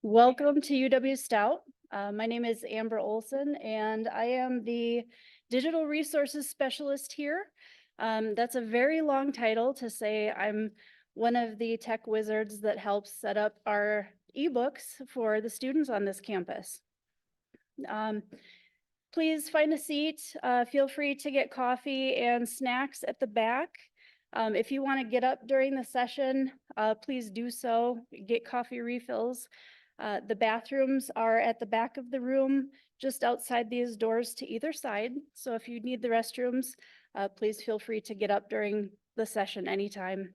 Welcome to UW Stout. My name is Amber Olson, and I am the Digital Resources Specialist here. That's a very long title to say I'm one of the tech wizards that helps set up our ebooks for the students on this campus. Please find a seat. Feel free to get coffee and snacks at the back. If you want to get up during the session, please do so. Get coffee refills. The bathrooms are at the back of the room, just outside these doors to either side. So if you need the restrooms, please feel free to get up during the session anytime.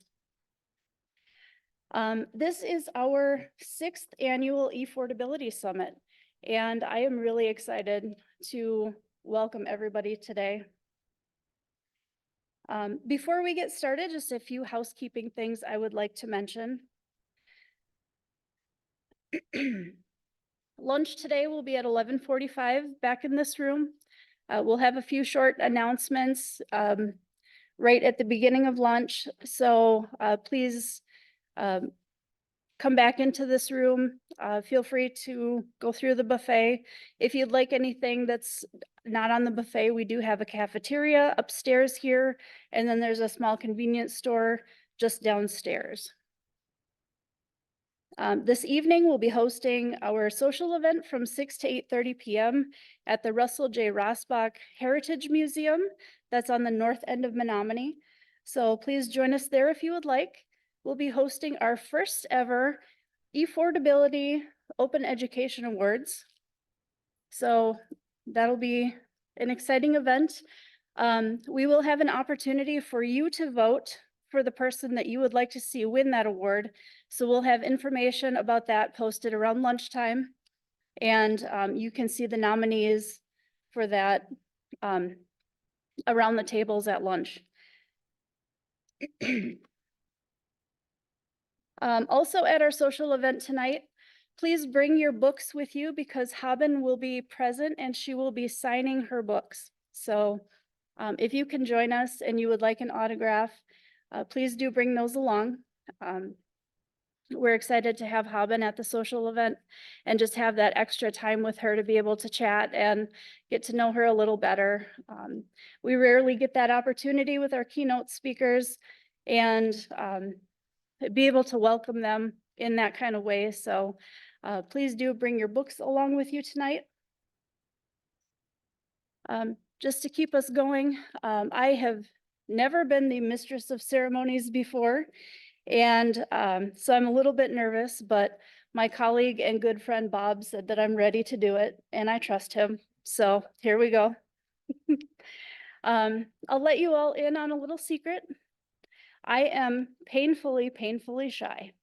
This is our 6th annual Effordability Summit, and I am really excited to welcome everybody today. Before we get started, just a few housekeeping things I would like to mention. Lunch today will be at 11:45 back in this room. We'll have a few short announcements right at the beginning of lunch. So please come back into this room. Feel free to go through the buffet. If you'd like anything that's not on the buffet, we do have a cafeteria upstairs here, and then there's a small convenience store just downstairs. This evening, we'll be hosting our social event from 6 to 8:30 p.m. at the Russell J. Rosbach Heritage Museum. That's on the north end of Menominee. So please join us there if you would like. We'll be hosting our first ever Effordability Open Education Awards. So that'll be an exciting event. We will have an opportunity for you to vote for the person that you would like to see win that award. So we'll have information about that posted around lunchtime. And you can see the nominees for that around the tables at lunch. Also at our social event tonight, please bring your books with you because Haben will be present and she will be signing her books. So if you can join us and you would like an autograph, please do bring those along. We're excited to have Haben at the social event and just have that extra time with her to be able to chat and get to know her a little better. We rarely get that opportunity with our keynote speakers and be able to welcome them in that kind of way. So please do bring your books along with you tonight. Just to keep us going, I have never been the mistress of ceremonies before. And so I'm a little bit nervous, but my colleague and good friend Bob said that I'm ready to do it, and I trust him. So here we go. I'll let you all in on a little secret. I am painfully shy.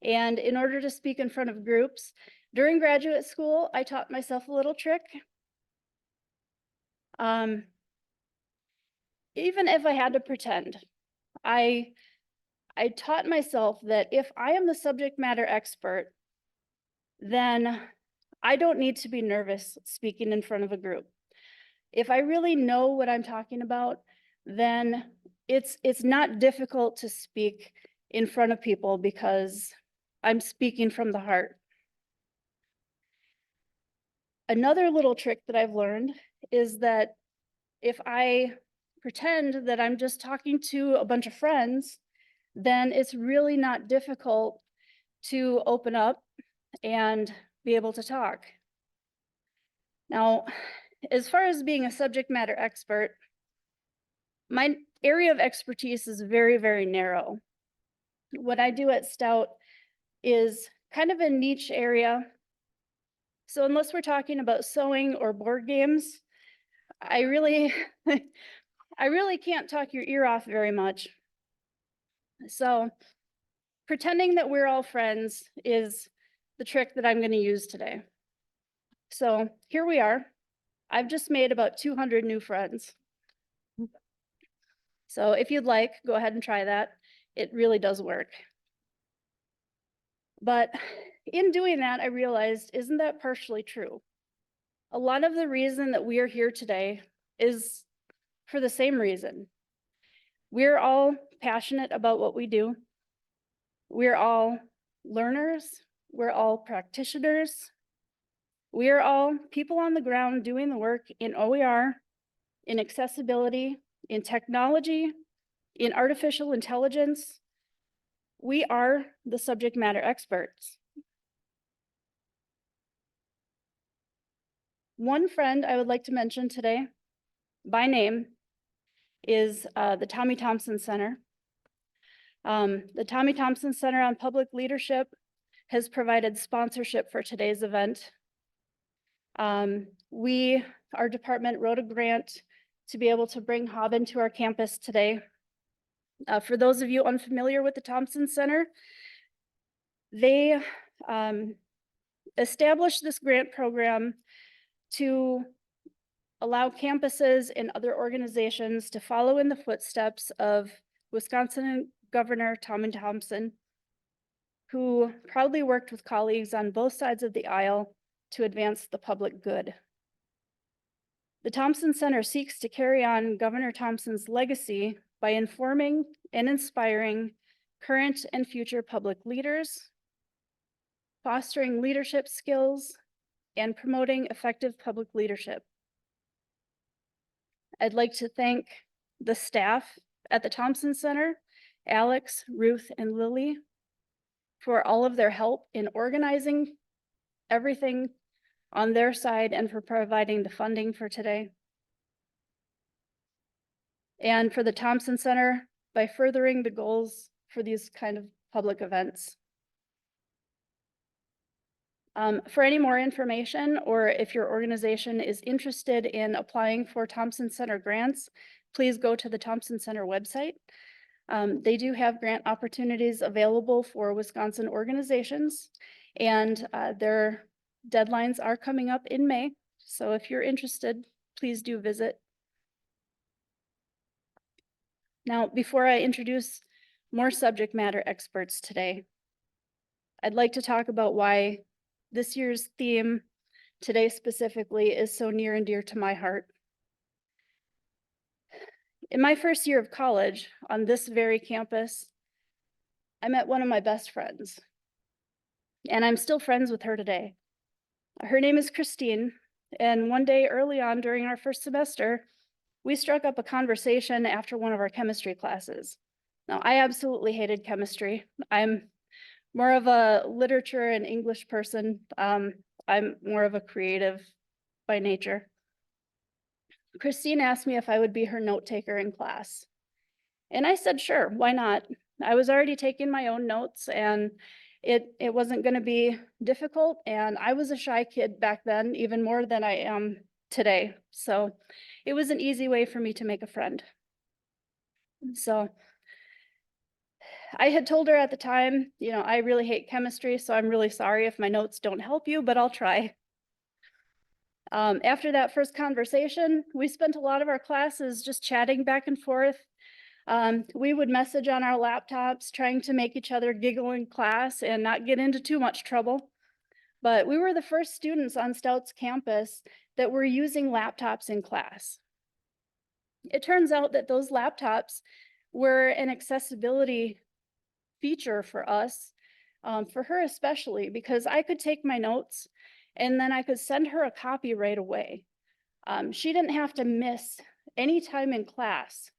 And in order to speak in front of groups, during graduate school, I taught myself a little trick. Even if I had to pretend, I taught myself that if I am the subject matter expert, then I don't need to be nervous speaking in front of a group. If I really know what I'm talking about, then it's not difficult to speak in front of people because I'm speaking from the heart. Another little trick that I've learned is that if I pretend that I'm just talking to a bunch of friends, then it's really not difficult to open up and be able to talk. Now, as far as being a subject matter expert, my area of expertise is very narrow. What I do at Stout is kind of a niche area. So unless we're talking about sewing or board games, I really can't talk your ear off very much. So pretending that we're all friends is the trick that I'm going to use today. So here we are. I've just made about 200 new friends. So if you'd like, go ahead and try that. It really does work. But in doing that, I realized, isn't that partially true? A lot of the reason that we are here today is for the same reason. We're all passionate about what we do. We're all learners We're all practitioners. We are all people on the ground doing the work in OER, in accessibility, in technology, in artificial intelligence. We are the subject matter experts. One friend I would like to mention today by name is the Tommy Thompson Center. The Tommy Thompson Center on Public Leadership has provided sponsorship for today's event. Our department wrote a grant to be able to bring Haben to our campus today. For those of you unfamiliar with the Thompson Center, they established this grant program to allow campuses and other organizations to follow in the footsteps of Wisconsin Governor Tommy Thompson, who proudly worked with colleagues on both sides of the aisle to advance the public good. The Thompson Center seeks to carry on Governor Thompson's legacy by informing and inspiring current and future public leaders, fostering leadership skills, and promoting effective public leadership. I'd like to thank the staff at the Thompson Center, Alex, Ruth, and Lily, for all of their help in organizing everything on their side and for providing the funding for today. And for the Thompson Center by furthering the goals for these kind of public events. For any more information, or if your organization is interested in applying for Thompson Center grants, please go to the Thompson Center website. They do have grant opportunities available for Wisconsin organizations, and their deadlines are coming up in May. So if you're interested, please do visit. Now, before I introduce more subject matter experts today, I'd like to talk about why this year's theme today specifically is so near and dear to my heart. In my first year of college on this very campus, I met one of my best friends, and I'm still friends with her today. Her name is Christine, and one day early on during our first semester, we struck up a conversation after one of our chemistry classes. Now, I absolutely hated chemistry. I'm more of a literature and English person. I'm more of a creative by nature. Christine asked me if I would be her note taker in class. And I said, sure, why not? I was already taking my own notes, and it wasn't going to be difficult. And I was a shy kid back then, even more than I am today. So it was an easy way for me to make a friend. So I had told her at the time, I really hate chemistry, so I'm really sorry if my notes don't help you, but I'll try. After that first conversation, we spent a lot of our classes just chatting back and forth. We would message on our laptops, trying to make each other giggle in class and not get into too much trouble. But we were the first students on Stout's campus that were using laptops in class. It turns out that those laptops were an accessibility feature for us, for her especially, because I could take my notes and then I could send her a copy right away. She didn't have to miss any time in class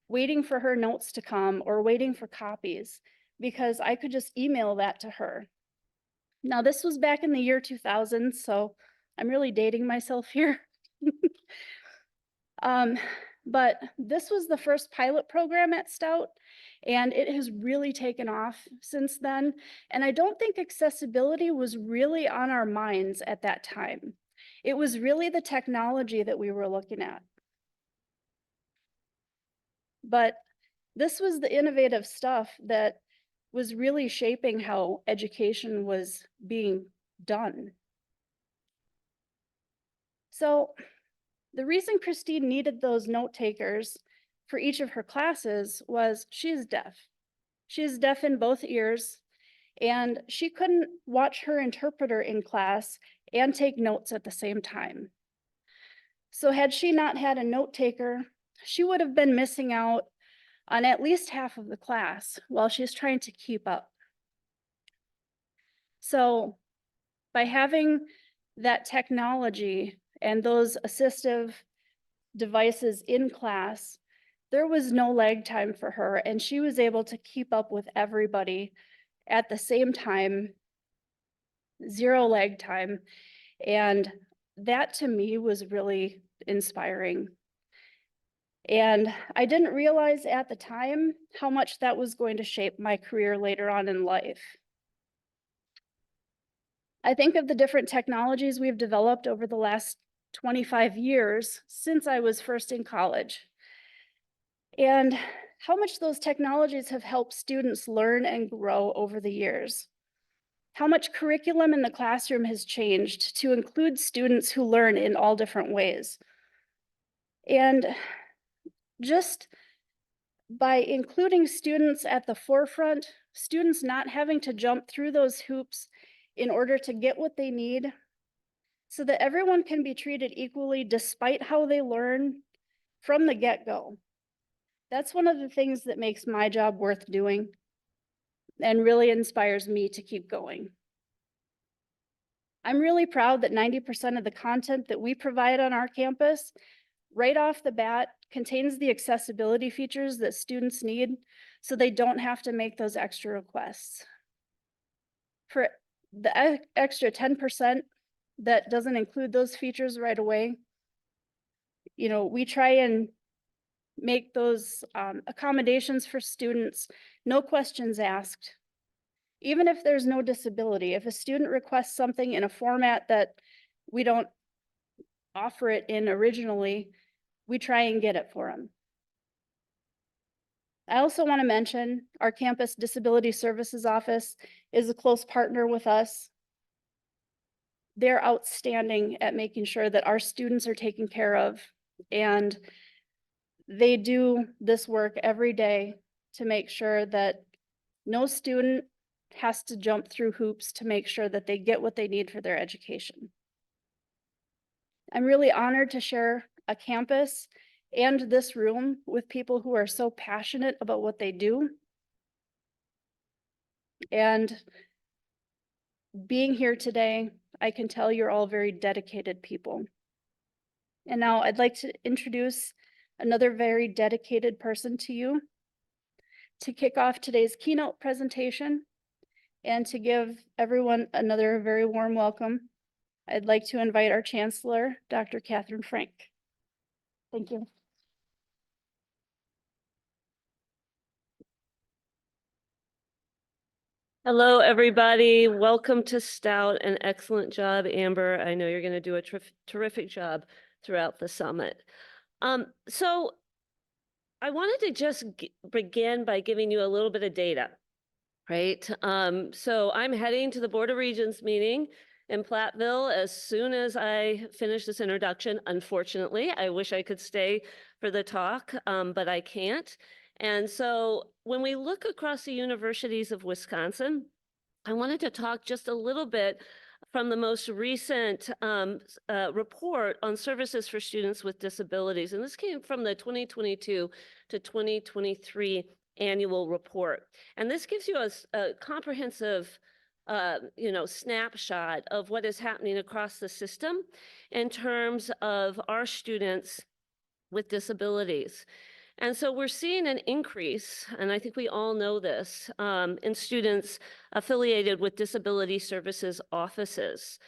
waiting for her notes to come or waiting for copies, because I could just email that to her. Now, this was back in the year 2000, so I'm really dating myself here. But this was the first pilot program at Stout, and it has really taken off since then. And I don't think accessibility was really on our minds at that time. It was really the technology that we were looking at. But this was the innovative stuff that was really shaping how education was being done. So the reason Christine needed those note takers for each of her classes was she is deaf. She is deaf in both ears, and she couldn't watch her interpreter in class and take notes at the same time. So had she not had a note taker, she would have been missing out on at least half of the class while she's trying to keep up. So by having that technology and those assistive devices in class, there was no lag time for her, and she was able to keep up with everybody at the same time, zero lag time. And that to me was really inspiring. And I didn't realize at the time how much that was going to shape my career later on in life. I think of the different technologies we've developed over the last 25 years since I was first in college, and how much those technologies have helped students learn and grow over the years. How much curriculum in the classroom has changed to include students who learn in all different ways. And just by including students at the forefront, students not having to jump through those hoops in order to get what they need, so that everyone can be treated equally despite how they learn from the get-go. That's one of the things that makes my job worth doing and really inspires me to keep going. I'm really proud that 90% of the content that we provide on our campus, right off the bat, contains the accessibility features that students need, so they don't have to make those extra requests. For the extra 10% that doesn't include those features right away, we try and make those accommodations for students, no questions asked. Even if there's no disability, if a student requests something in a format that we don't offer it in originally, we try and get it for them. I also want to mention our campus disability services office is a close partner with us. They're outstanding at making sure that our students are taken care of, and they do this work every day to make sure that no student has to jump through hoops to make sure that they get what they need for their education. I'm really honored to share a campus and this room with people who are so passionate about what they do. And being here today, I can tell you're all very dedicated people. And now I'd like to introduce another very dedicated person to you to kick off today's keynote presentation and to give everyone another very warm welcome. I'd like to invite our Chancellor, Dr. Catherine Frank. Thank you. Hello, everybody. Welcome to Stout. An excellent job, Amber. I know you're going to do a terrific job throughout the summit. So I wanted to just begin by giving you a little bit of data, right? So I'm heading to the Board of Regents meeting in Platteville as soon as I finish this introduction. Unfortunately, I wish I could stay for the talk, but I can't. And so when we look across the universities of Wisconsin, I wanted to talk just a little bit from the most recent report on services for students with disabilities. And this came from the 2022 to 2023 annual report. And this gives you a comprehensive snapshot of what is happening across the system in terms of our students with disabilities. And so we're seeing an increase, and I think we all know this, in students affiliated with disability services offices.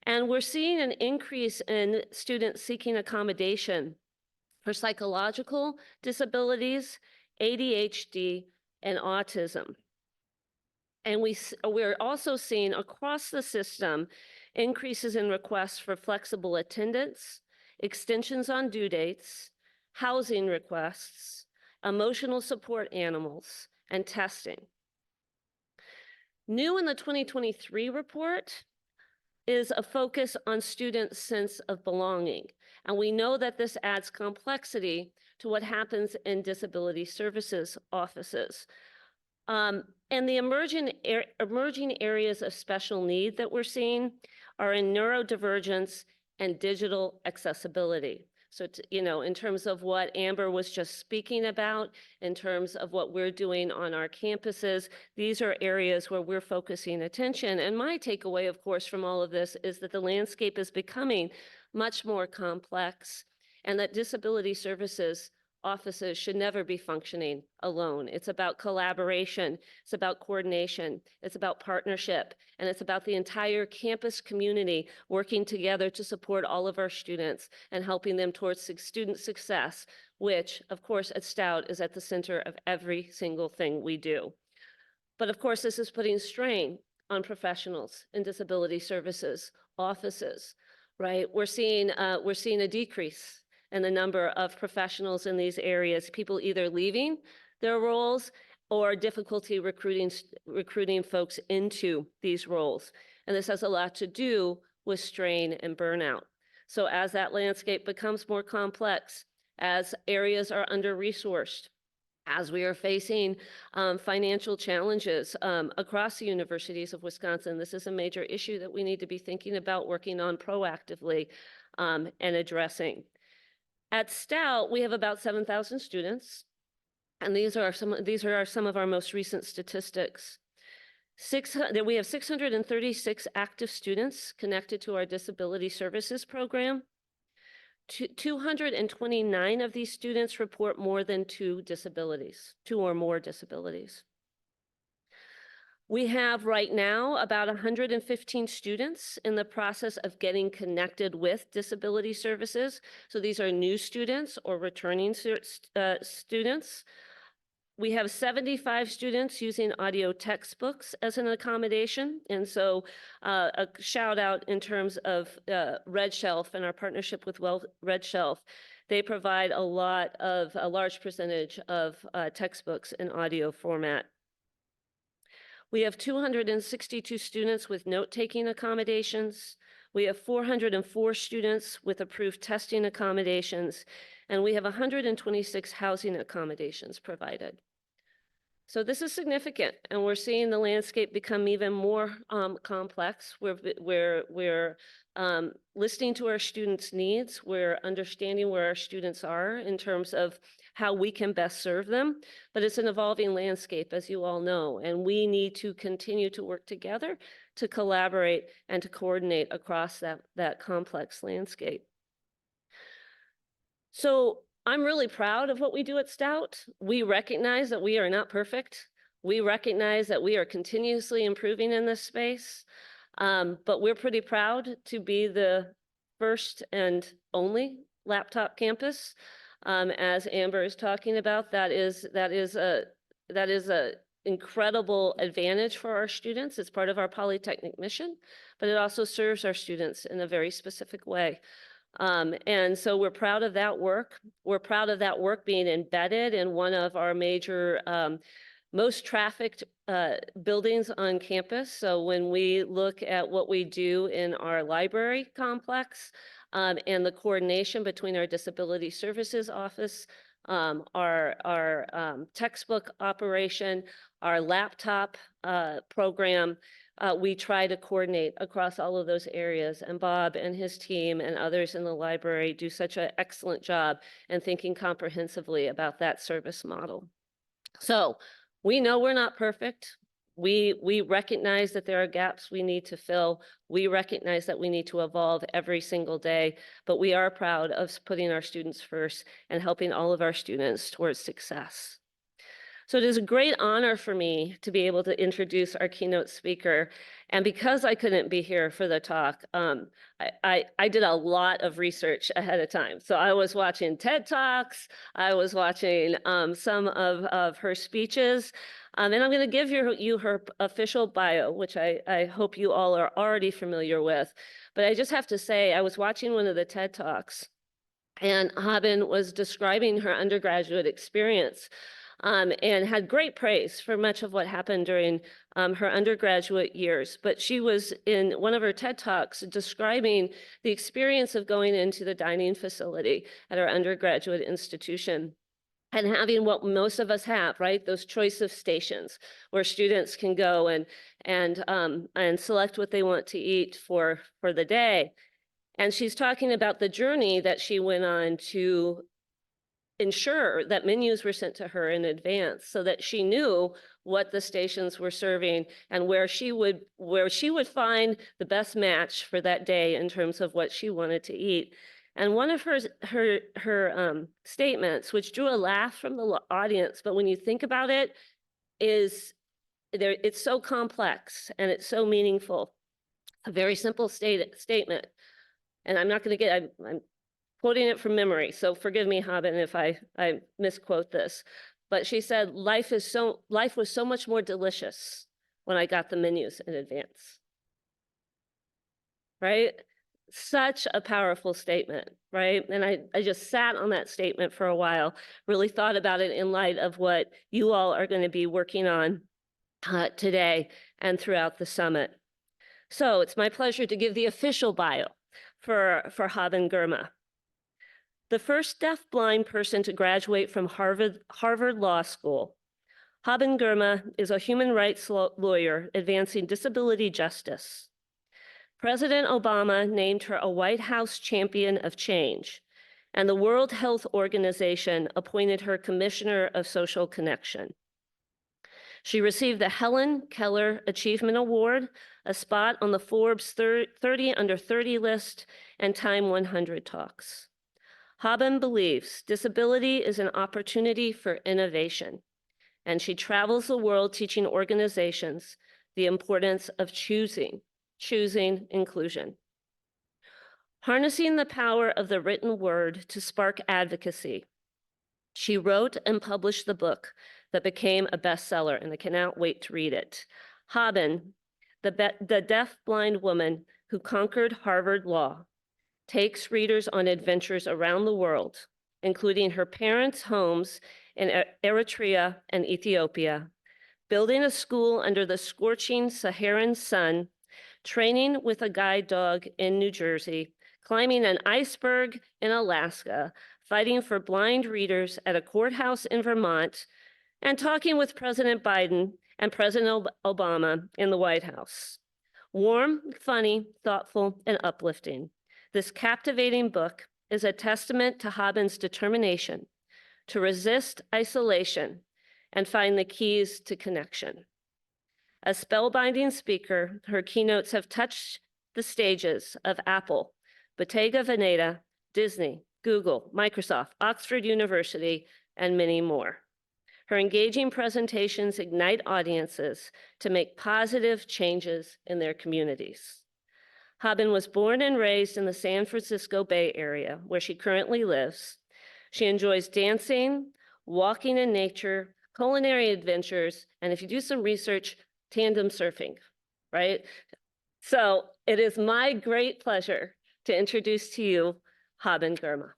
And we're seeing an increase in students seeking accommodation for psychological disabilities, ADHD, and autism. And we're also seeing across the system increases in requests for flexible attendance, extensions on due dates, housing requests, emotional support animals, and testing. New in the 2023 report is a focus on students' sense of belonging. And we know that this adds complexity to what happens in disability services offices. And the emerging areas of special need that we're seeing are in neurodivergence and digital accessibility. So, in terms of what Amber was just speaking about, in terms of what we're doing on our campuses, these are areas where we're focusing attention. And my takeaway, of course, from all of this is that the landscape is becoming much more complex and that disability services offices should never be functioning alone. It's about collaboration, it's about coordination, it's about partnership, and it's about the entire campus community working together to support all of our students and helping them towards student success, which, of course, at Stout is at the center of every single thing we do. But of course, this is putting strain on professionals in disability services offices, right? We're seeing a decrease in the number of professionals in these areas, people either leaving their roles or difficulty recruiting folks into these roles. And this has a lot to do with strain and burnout. So as that landscape becomes more complex, as areas are under-resourced, as we are facing financial challenges across the universities of Wisconsin, this is a major issue that we need to be thinking about, working on proactively and addressing. At Stout, we have about 7,000 students, and these are some of our most recent statistics. We have 636 active students connected to our disability services program. 229 of these students report more than two or more disabilities. We have right now about 115 students in the process of getting connected with disability services. So these are new students or returning students. We have 75 students using audio textbooks as an accommodation. And so a shout out in terms of Red Shelf and our partnership with Red Shelf. They provide a large percentage of textbooks in audio format. We have 262 students with note-taking accommodations. We have 404 students with approved testing accommodations, and we have 126 housing accommodations provided. So this is significant, and we're seeing the landscape become even more complex. We're listening to our students' needs. We're understanding where our students are in terms of how we can best serve them. But it's an evolving landscape, as you all know, and we need to continue to work together to collaborate and to coordinate across that complex landscape. So I'm really proud of what we do at Stout. We recognize that we are not perfect. We recognize that we are continuously improving in this space, but we're pretty proud to be the first and only laptop campus. As Amber is talking about, that is a incredible advantage for our students. It's part of our Polytechnic mission, but it also serves our students in a very specific way. And so we're proud of that work. We're proud of that work being embedded in one of our major, most trafficked buildings on campus. So when we look at what we do in our library complex and the coordination between our disability services office, our textbook operation, our laptop program, we try to coordinate across all of those areas, and Bob and his team and others in the library do such an excellent job in thinking comprehensively about that service model. So we know we're not perfect. We recognize that there are gaps we need to fill. We recognize that we need to evolve every single day, but we are proud of putting our students first and helping all of our students towards success. So it is a great honor for me to be able to introduce our keynote speaker. And because I couldn't be here for the talk, I did a lot of research ahead of time. So I was watching TED Talks, I was watching some of her speeches, and I'm going to give you her official bio, which I hope you all are already familiar with. But I just have to say, I was watching one of the TED Talks, and Haben was describing her undergraduate experience. And had great praise for much of what happened during her undergraduate years. But she was in one of her TED Talks describing the experience of going into the dining facility at our undergraduate institution and having what most of us have, right? Those choice of stations where students can go and select what they want to eat for the day. And she's talking about the journey that she went on to ensure that menus were sent to her in advance so that she knew what the stations were serving and where she would find the best match for that day in terms of what she wanted to eat. And one of her statements, which drew a laugh from the audience, but when you think about it, is there, it's so complex and it's so meaningful. A very simple statement. And I'm not going to get, I'm quoting it from memory, so forgive me, Haben, if I misquote this. But she said, life was so much more delicious when I got the menus in advance. Right? Such a powerful statement, right? And I just sat on that statement for a while, really thought about it in light of what you all are going to be working on today and throughout the summit. So it's my pleasure to give the official bio for Haben Girma. The first deaf-blind person to graduate from Harvard Law School. Haben Girma is a human rights lawyer advancing disability justice. President Obama named her a White House Champion of Change, and the World Health Organization appointed her Commissioner of Social Connection. She received the Helen Keller Achievement Award, a spot on the Forbes 30 Under 30 list, and Time 100 talks. Haben believes disability is an opportunity for innovation, and she travels the world teaching organizations the importance of choosing inclusion. Harnessing the power of the written word to spark advocacy, she wrote and published the book that became a bestseller, and I cannot wait to read it. Haben, the deaf-blind woman who conquered Harvard Law, takes readers on adventures around the world, including her parents' homes in Eritrea and Ethiopia, building a school under the scorching Saharan sun, training with a guide dog in New Jersey, climbing an iceberg in Alaska, fighting for blind readers at a courthouse in Vermont, and talking with President Biden and President Obama in the White House. Warm, funny, thoughtful, and uplifting. This captivating book is a testament to Haben's determination to resist isolation and find the keys to connection. A spellbinding speaker, her keynotes have touched the stages of Apple, Bottega Veneta, Disney, Google, Microsoft, Oxford University, and many more. Her engaging presentations ignite audiences to make positive changes in their communities. Haben was born and raised in the San Francisco Bay Area, where she currently lives. She enjoys dancing, walking in nature, culinary adventures, and if you do some research, tandem surfing, right? So it is my great pleasure to introduce to you Haben Girma.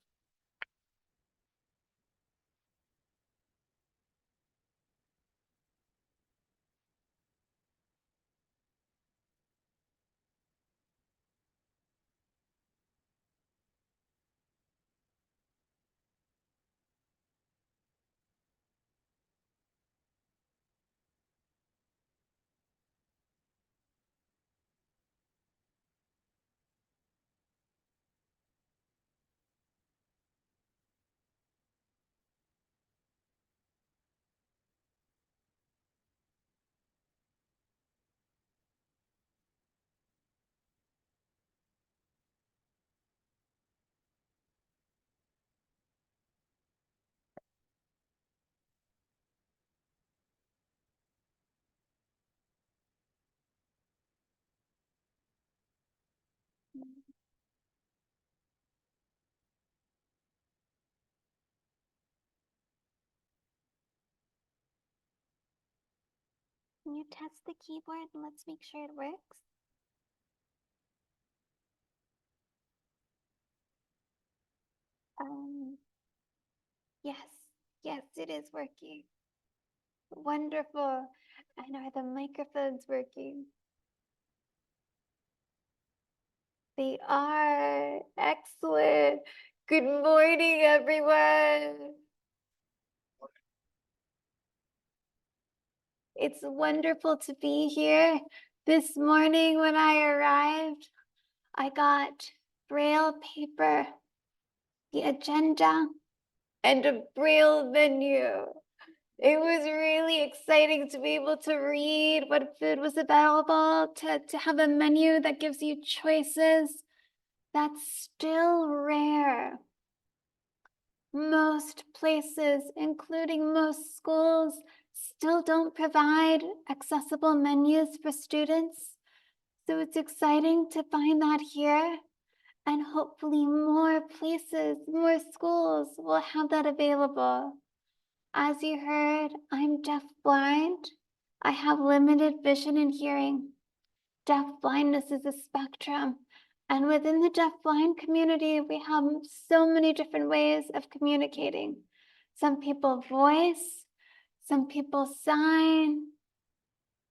Can you test the keyboard and let's make sure it works? Yes, yes, it is working. Wonderful. And are the microphones working? They are. Excellent. Good morning, everyone. It's wonderful to be here. This morning when I arrived, I got Braille paper, the agenda, and a Braille menu. It was really exciting to be able to read what food was available, to have a menu that gives you choices. That's still rare. Most places, including most schools, still don't provide accessible menus for students. So it's exciting to find that here, and hopefully more places, more schools will have that available. As you heard, I'm deafblind. I have limited vision and hearing. Deaf blindness is a spectrum. And within the deafblind community, we have so many different ways of communicating. Some people voice, some people sign,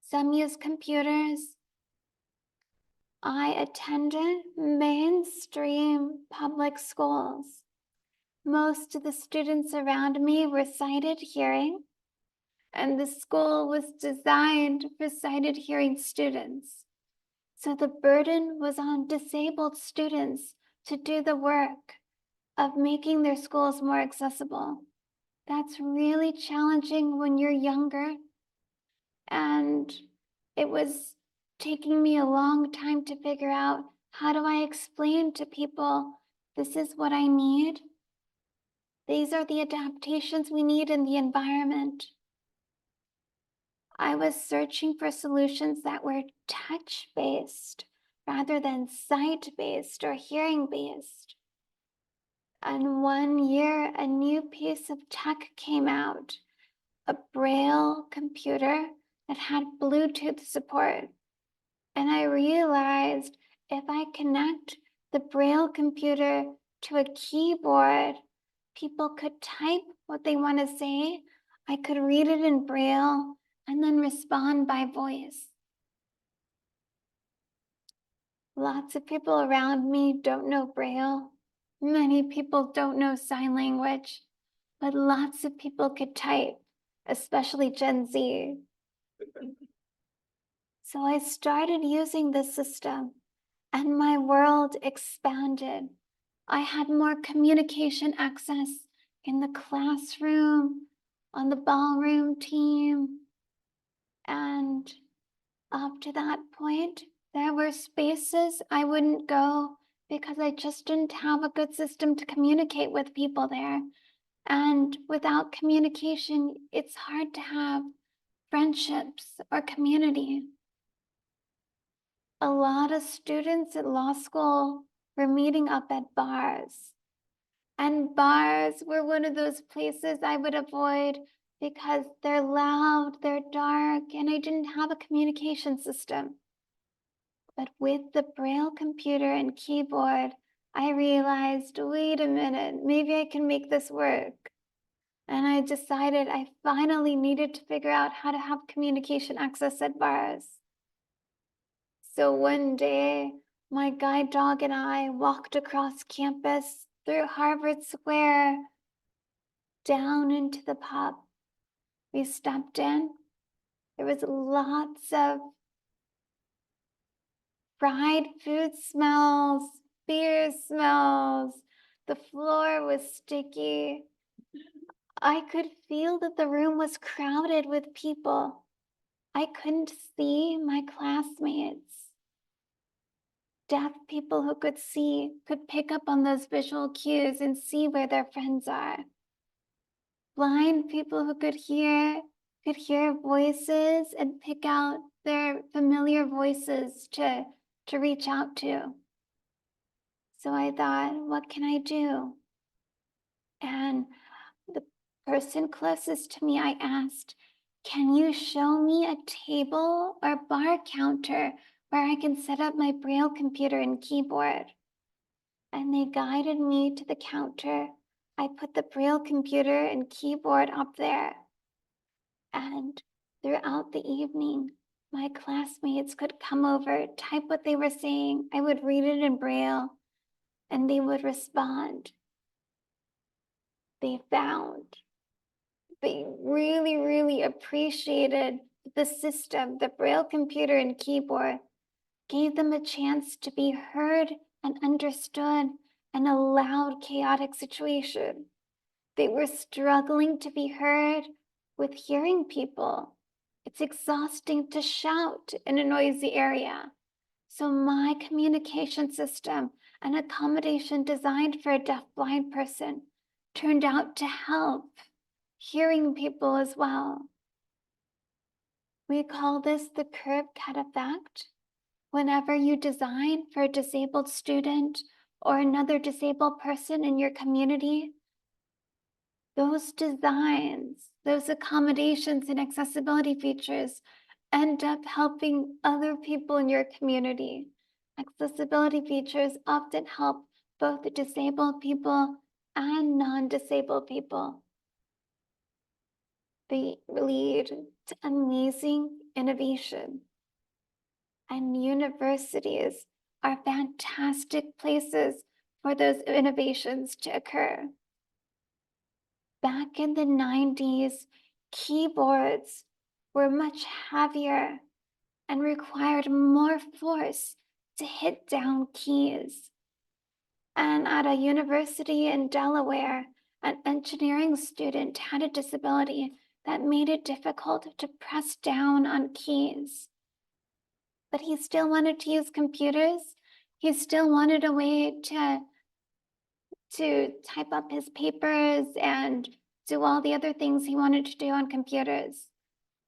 some use computers. I attended mainstream public schools. Most of the students around me were sighted hearing, and the school was designed for sighted hearing students. So the burden was on disabled students to do the work of making their schools more accessible. That's really challenging when you're younger. And it was taking me a long time to figure out, how do I explain to people, this is what I need? These are the adaptations we need in the environment. I was searching for solutions that were touch-based rather than sight-based or hearing-based. And one year, a new piece of tech came out, a Braille computer that had Bluetooth support. And I realized if I connect the Braille computer to a keyboard, people could type what they want to say. I could read it in Braille and then respond by voice. Lots of people around me don't know Braille. Many people don't know sign language, but lots of people could type, especially Gen Z. So I started using this system, and my world expanded. I had more communication access in the classroom, on the ballroom team, and up to that point, there were spaces I wouldn't go because I just didn't have a good system to communicate with people there. And without communication, it's hard to have friendships or community. A lot of students at law school were meeting up at bars. And bars were one of those places I would avoid because they're loud, they're dark, and I didn't have a communication system. But with the Braille computer and keyboard, I realized, wait a minute, maybe I can make this work. And I decided I finally needed to figure out how to have communication access at bars. So one day, my guide dog and I walked across campus through Harvard Square, down into the pub. We stepped in. There was lots of fried food smells, beer smells. The floor was sticky. I could feel that the room was crowded with people. I couldn't see my classmates. Deaf people who could see could pick up on those visual cues and see where their friends are. Blind people who could hear voices and pick out their familiar voices to reach out to. So I thought, what can I do? And the person closest to me, I asked, can you show me a table or bar counter where I can set up my Braille computer and keyboard? And they guided me to the counter. I put the Braille computer and keyboard up there. And throughout the evening, my classmates could come over, type what they were saying. I would read it in Braille, and they would respond. They really, really appreciated the system. The Braille computer and keyboard gave them a chance to be heard and understood in a loud, chaotic situation. They were struggling to be heard with hearing people. It's exhausting to shout in a noisy area. So my communication system and accommodation designed for a deafblind person turned out to help hearing people as well. We call this the curb cut effect. Whenever you design for a disabled student or another disabled person in your community, those designs, those accommodations and accessibility features end up helping other people in your community. Accessibility features often help both disabled people and non-disabled people. They lead to amazing innovation. And universities are fantastic places for those innovations to occur. Back in the 90s, keyboards were much heavier and required more force to hit down keys. And at a university in Delaware, an engineering student had a disability that made it difficult to press down on keys. But he still wanted to use computers. He still wanted a way to type up his papers and do all the other things he wanted to do on computers.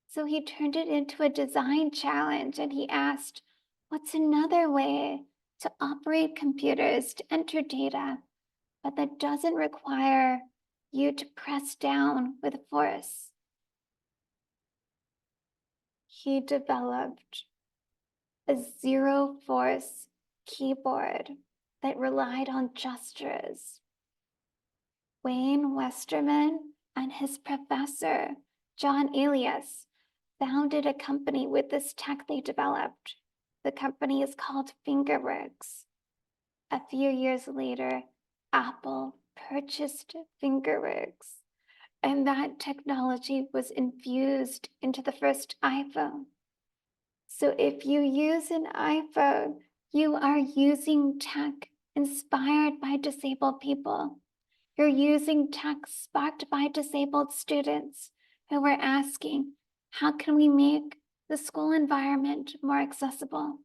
So he turned it into a design challenge and he asked, what's another way to operate computers to enter data, but that doesn't require you to press down with force? He developed a zero force keyboard that relied on gestures. Wayne Westerman and his professor, John Elias, founded a company with this tech they developed. The company is called Fingerworks. A few years later, Apple purchased Fingerworks, and that technology was infused into the first iPhone. So if you use an iPhone, you are using tech inspired by disabled people. You're using tech sparked by disabled students who were asking, how can we make the school environment more accessible?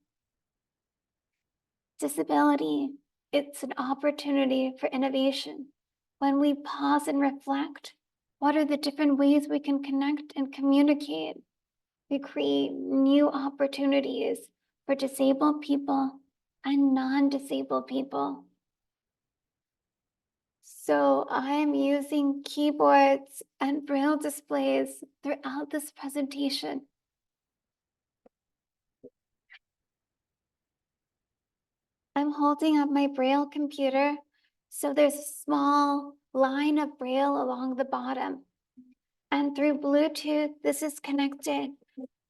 Disability, it's an opportunity for innovation. When we pause and reflect, what are the different ways we can connect and communicate? We create new opportunities for disabled people and non-disabled people. So I am using keyboards and braille displays throughout this presentation. I'm holding up my braille computer, so there's a small line of braille along the bottom. And through Bluetooth, this is connected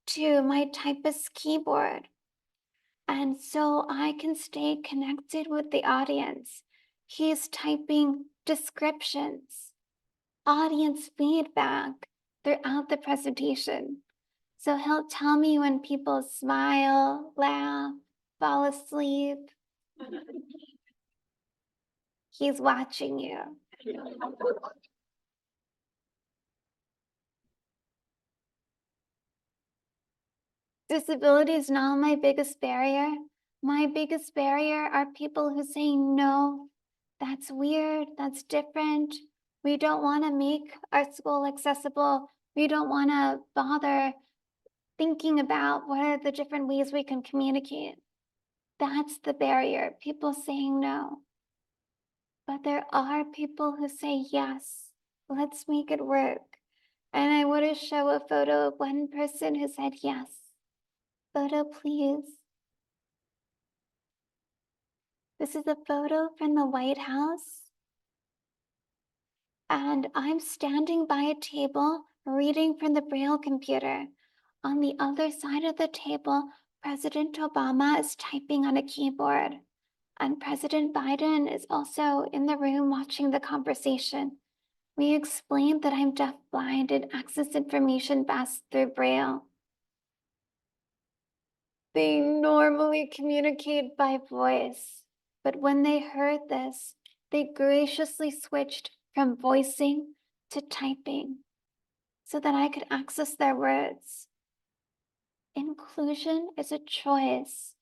to my typist keyboard. And so I can stay connected with the audience. He's typing descriptions, audience feedback throughout the presentation. So he'll tell me when people smile, laugh, fall asleep. He's watching you. Disability is not my biggest barrier. My biggest barrier are people who say, no, that's weird, that's different. We don't want to make our school accessible. We don't want to bother thinking about what are the different ways we can communicate. That's the barrier, people saying no. But there are people who say, yes, let's make it work. And I want to show a photo of one person who said yes. Photo, please. This is a photo from the White House. And I'm standing by a table reading from the Braille computer. On the other side of the table, President Obama is typing on a keyboard. And President Biden is also in the room watching the conversation. We explained that I'm deafblind and access information best through Braille. They normally communicate by voice. But when they heard this, they graciously switched from voicing to typing so that I could access their words. Inclusion is a choice.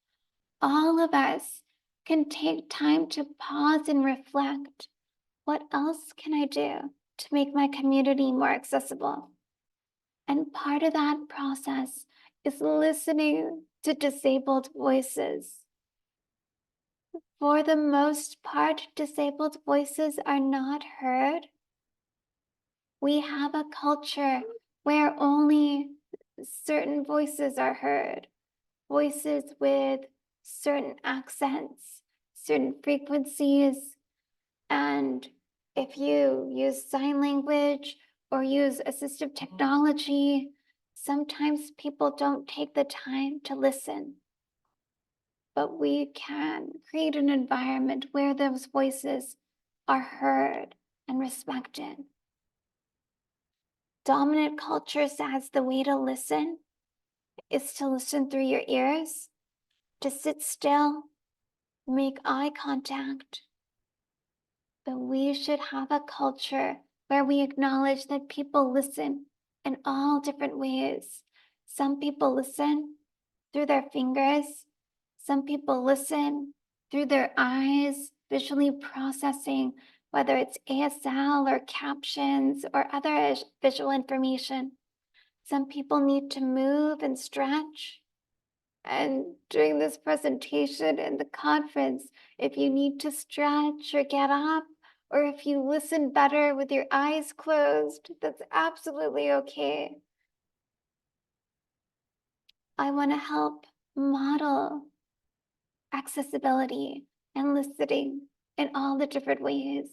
All of us can take time to pause and reflect. What else can I do to make my community more accessible? And part of that process is listening to disabled voices. For the most part, disabled voices are not heard. We have a culture where only certain voices are heard, voices with certain accents, certain frequencies, and if you use sign language or use assistive technology, sometimes people don't take the time to listen. But we can create an environment where those voices are heard and respected. Dominant culture says the way to listen is to listen through your ears, to sit still, make eye contact. But we should have a culture where we acknowledge that people listen in all different ways. Some people listen through their fingers. Some people listen through their eyes, visually processing, whether it's ASL or captions or other visual information. Some people need to move and stretch. And during this presentation and the conference, if you need to stretch or get up, or if you listen better with your eyes closed, that's absolutely okay. I want to help model accessibility and listening in all the different ways.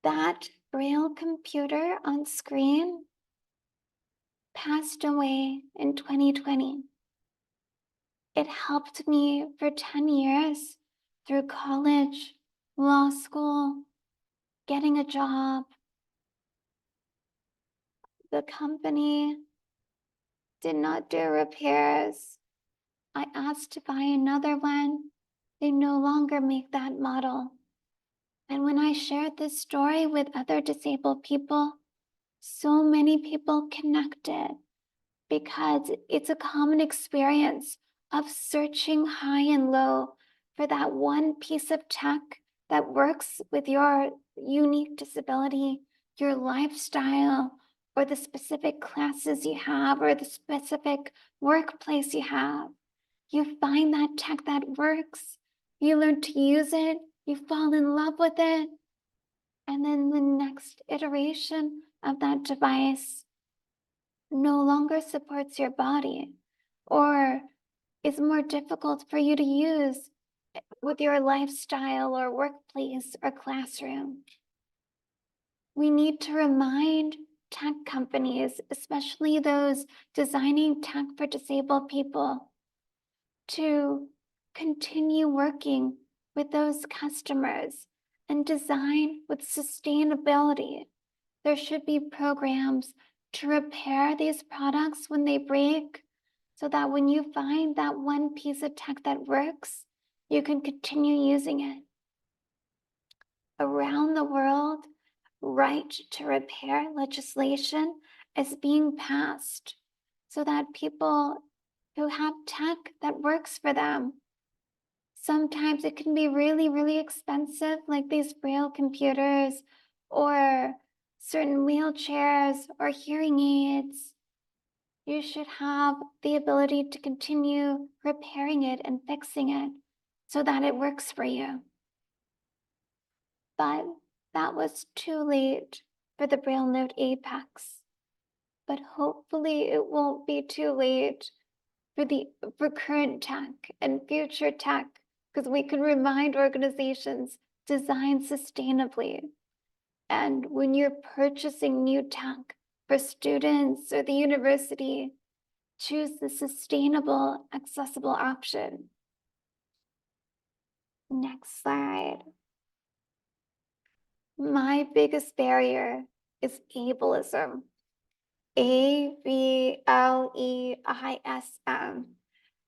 That Braille computer on screen passed away in 2020. It helped me for 10 years through college, law school, getting a job. The company did not do repairs. I asked to buy another one. They no longer make that model. And when I shared this story with other disabled people, so many people connected because it's a common experience of searching high and low for that one piece of tech that works with your unique disability, your lifestyle, or the specific classes you have, or the specific workplace you have. You find that tech that works, you learn to use it, you fall in love with it, and then the next iteration of that device no longer supports your body or is more difficult for you to use with your lifestyle or workplace or classroom. We need to remind tech companies, especially those designing tech for disabled people, to continue working with those customers and design with sustainability. There should be programs to repair these products when they break, so that when you find that one piece of tech that works, you can continue using it. Around the world, right to repair legislation is being passed so that people who have tech that works for them, sometimes it can be really, really expensive, like these Braille computers or certain wheelchairs or hearing aids. You should have the ability to continue repairing it and fixing it so that it works for you. But that was too late for the Braille Note Apex. But hopefully it won't be too late for current tech and future tech, because we can remind organizations design sustainably. And when you're purchasing new tech for students or the university, choose the sustainable, accessible option. Next slide. My biggest barrier is ableism. ABLEISM.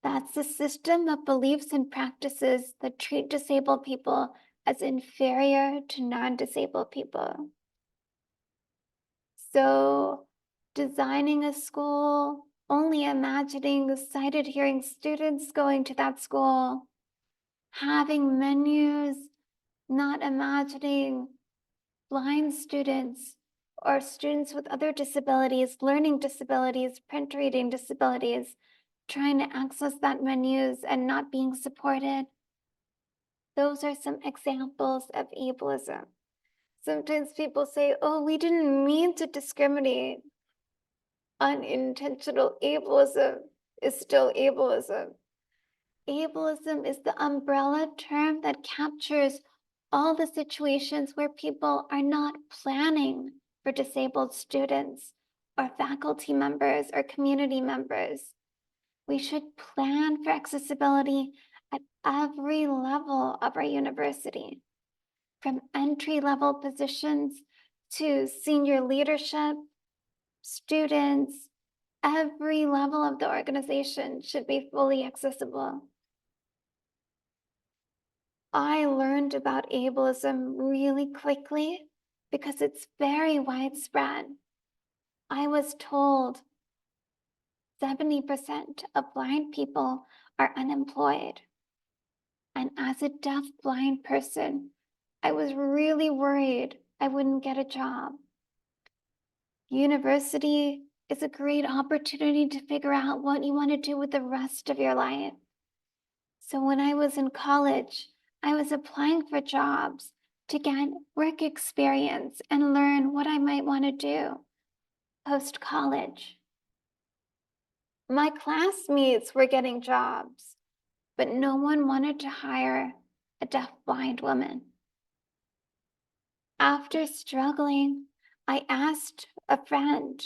That's a system of beliefs and practices that treat disabled people as inferior to non-disabled people. So, designing a school, only imagining the sighted hearing students going to that school, having menus, not imagining blind students or students with other disabilities, learning disabilities, print reading disabilities, trying to access that menus and not being supported. Those are some examples of ableism. Sometimes people say, oh, we didn't mean to discriminate. Unintentional ableism is still ableism. Ableism is the umbrella term that captures all the situations where people are not planning for disabled students or faculty members or community members. We should plan for accessibility at every level of our university, from entry-level positions to senior leadership, students. Every level of the organization should be fully accessible. I learned about ableism really quickly because it's very widespread. I was told 70% of blind people are unemployed. And as a deaf-blind person, I was really worried I wouldn't get a job. University is a great opportunity to figure out what you want to do with the rest of your life. So when I was in college, I was applying for jobs to get work experience and learn what I might want to do post-college. My classmates were getting jobs, but no one wanted to hire a deaf-blind woman. After struggling, I asked a friend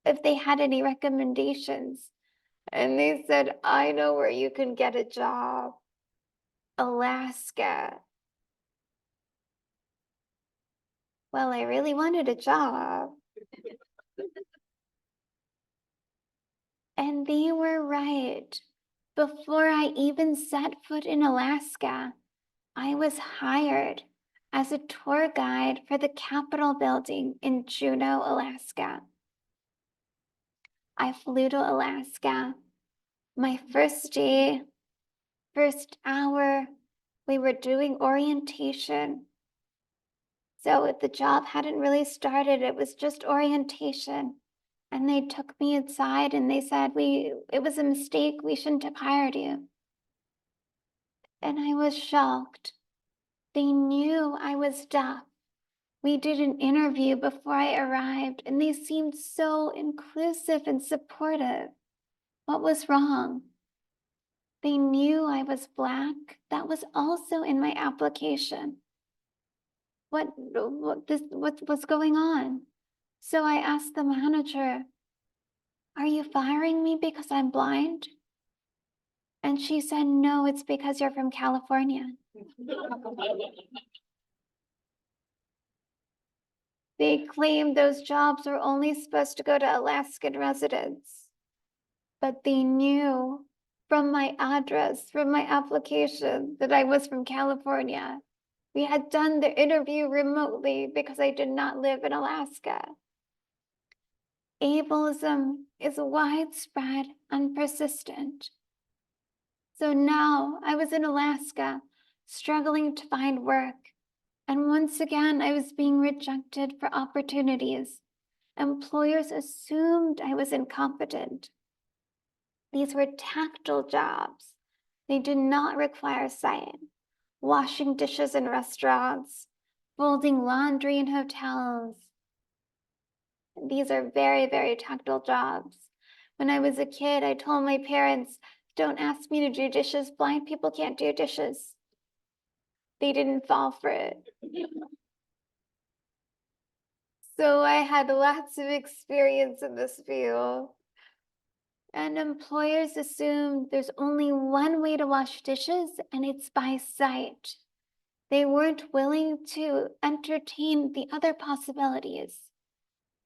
if they had any recommendations, and they said, I know where you can get a job. Alaska. Well, I really wanted a job. And they were right. Before I even set foot in Alaska, I was hired as a tour guide for the Capitol building in Juneau, Alaska. I flew to Alaska. My first day, first hour, we were doing orientation. So if the job hadn't really started, it was just orientation. And they took me inside and they said, it was a mistake, we shouldn't have hired you. And I was shocked. They knew I was deaf. We did an interview before I arrived and they seemed so inclusive and supportive. What was wrong? They knew I was Black. That was also in my application. What's going on? So I asked the manager, are you firing me because I'm blind? And she said, no, it's because you're from California. They claimed those jobs were only supposed to go to Alaskan residents. But they knew from my address, from my application, that I was from California. We had done the interview remotely because I did not live in Alaska. Ableism is widespread and persistent. So now I was in Alaska, struggling to find work. And once again, I was being rejected for opportunities. Employers assumed I was incompetent. These were tactile jobs. They did not require sight. Washing dishes in restaurants, folding laundry in hotels. These are very, very tactile jobs. When I was a kid, I told my parents, don't ask me to do dishes. Blind people can't do dishes. They didn't fall for it. So I had lots of experience in this field. And employers assumed there's only one way to wash dishes, and it's by sight. They weren't willing to entertain the other possibilities.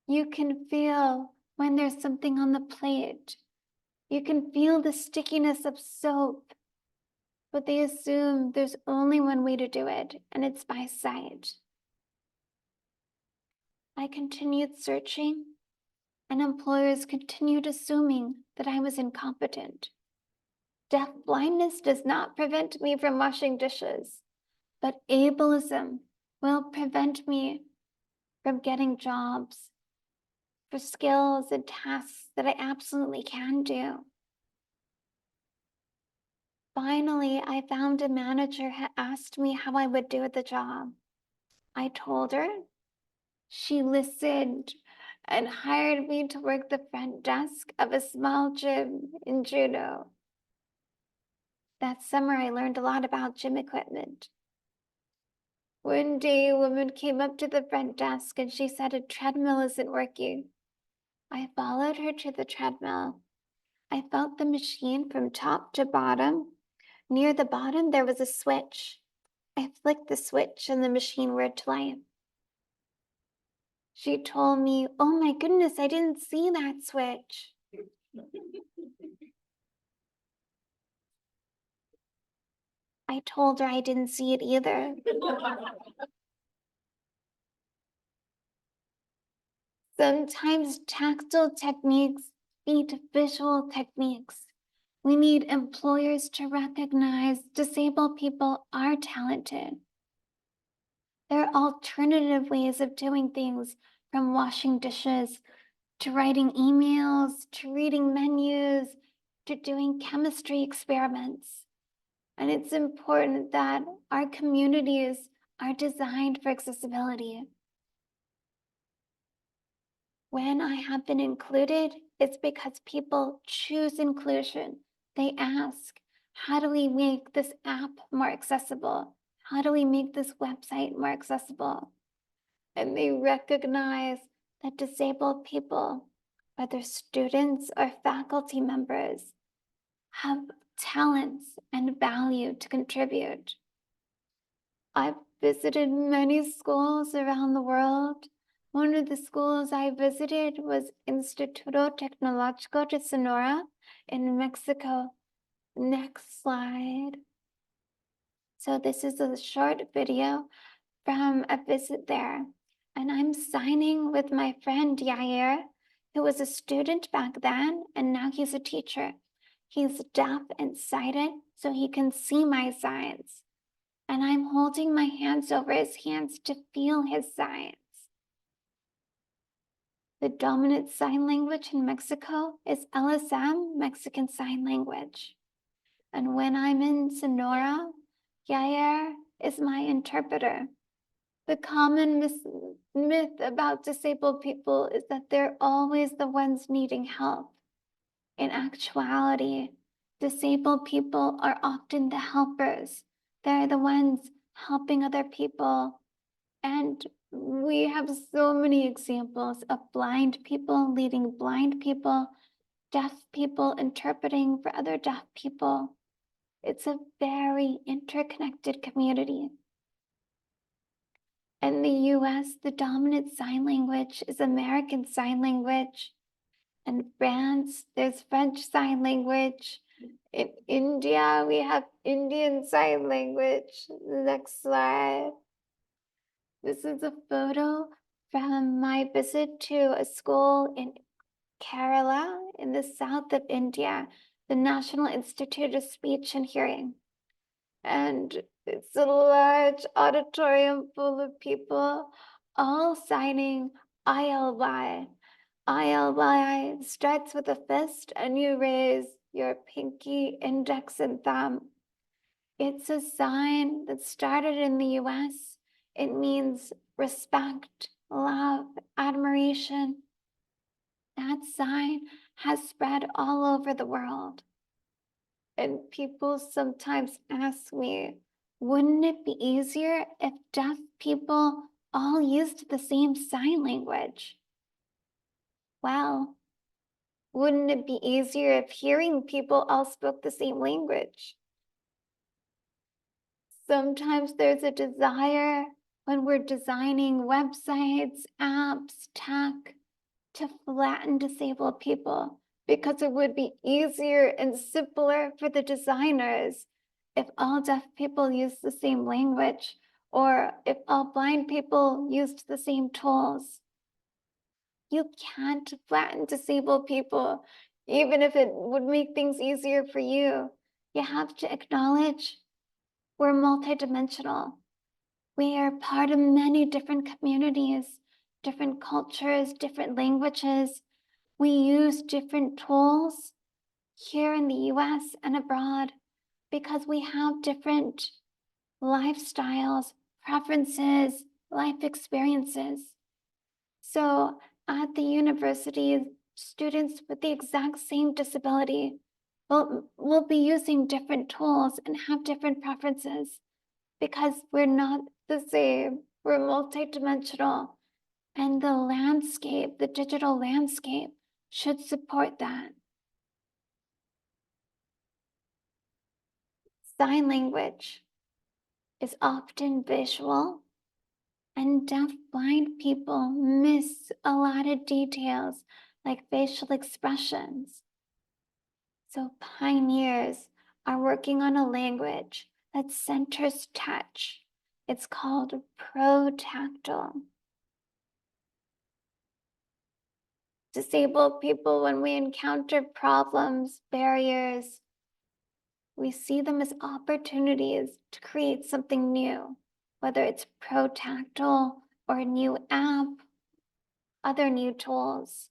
You can feel when there's something on the plate. You can feel the stickiness of soap, but they assume there's only one way to do it, and it's by sight. I continued searching, and employers continued assuming that I was incompetent. Deaf blindness does not prevent me from washing dishes, but ableism will prevent me from getting jobs for skills and tasks that I absolutely can do. Finally, I found a manager had asked me how I would do the job. I told her. She listened and hired me to work the front desk of a small gym in Juneau. That summer, I learned a lot about gym equipment. One day, a woman came up to the front desk and she said a treadmill isn't working. I followed her to the treadmill. I felt the machine from top to bottom. Near the bottom, there was a switch. I flicked the switch and the machine whirred to life. She told me, "Oh my goodness, I didn't see that switch." I told her I didn't see it either. Sometimes tactile techniques beat visual techniques. We need employers to recognize disabled people are talented. There are alternative ways of doing things, from washing dishes, to writing emails, to reading menus, to doing chemistry experiments. And it's important that our communities are designed for accessibility. When I have been included, it's because people choose inclusion. They ask, how do we make this app more accessible? How do we make this website more accessible? And they recognize that disabled people, whether students or faculty members, have talents and value to contribute. I've visited many schools around the world. One of the schools I visited was Instituto Tecnológico de Sonora in Mexico. Next slide. So this is a short video from a visit there. And I'm signing with my friend Yair, who was a student back then, and now he's a teacher. He's deaf and sighted, so he can see my signs. And I'm holding my hands over his hands to feel his signs. The dominant sign language in Mexico is LSM, Mexican Sign Language. And when I'm in Sonora, Yair is my interpreter. The common myth about disabled people is that they're always the ones needing help. In actuality, disabled people are often the helpers. They're the ones helping other people. And we have so many examples of blind people leading blind people, deaf people interpreting for other deaf people. It's a very interconnected community. In the US, the dominant sign language is American Sign Language. In France, there's French Sign Language. In India, we have Indian Sign Language. Next slide. This is a photo from my visit to a school in Kerala in the south of India, the National Institute of Speech and Hearing. And it's a large auditorium full of people, all signing ILY. ILY starts with a fist and you raise your pinky, index, and thumb. It's a sign that started in the US. It means respect, love, admiration. That sign has spread all over the world. And people sometimes ask me, wouldn't it be easier if deaf people all used the same sign language? Well, wouldn't it be easier if hearing people all spoke the same language? Sometimes there's a desire when we're designing websites, apps, tech, to flatten disabled people, because it would be easier and simpler for the designers if all deaf people used the same language, or if all blind people used the same tools. You can't flatten disabled people, even if it would make things easier for you. You have to acknowledge we're multidimensional. We are part of many different communities, different cultures, different languages. We use different tools here in the US and abroad because we have different lifestyles, preferences, life experiences. So at the university, students with the exact same disability will be using different tools and have different preferences because we're not the same. We're multidimensional. And the landscape, the digital landscape, should support that. Sign language is often visual, and deaf-blind people miss a lot of details like facial expressions. So pioneers are working on a language that centers touch. It's called protactile. Disabled people, when we encounter problems, barriers, we see them as opportunities to create something new, whether it's protactile or a new app, other new tools.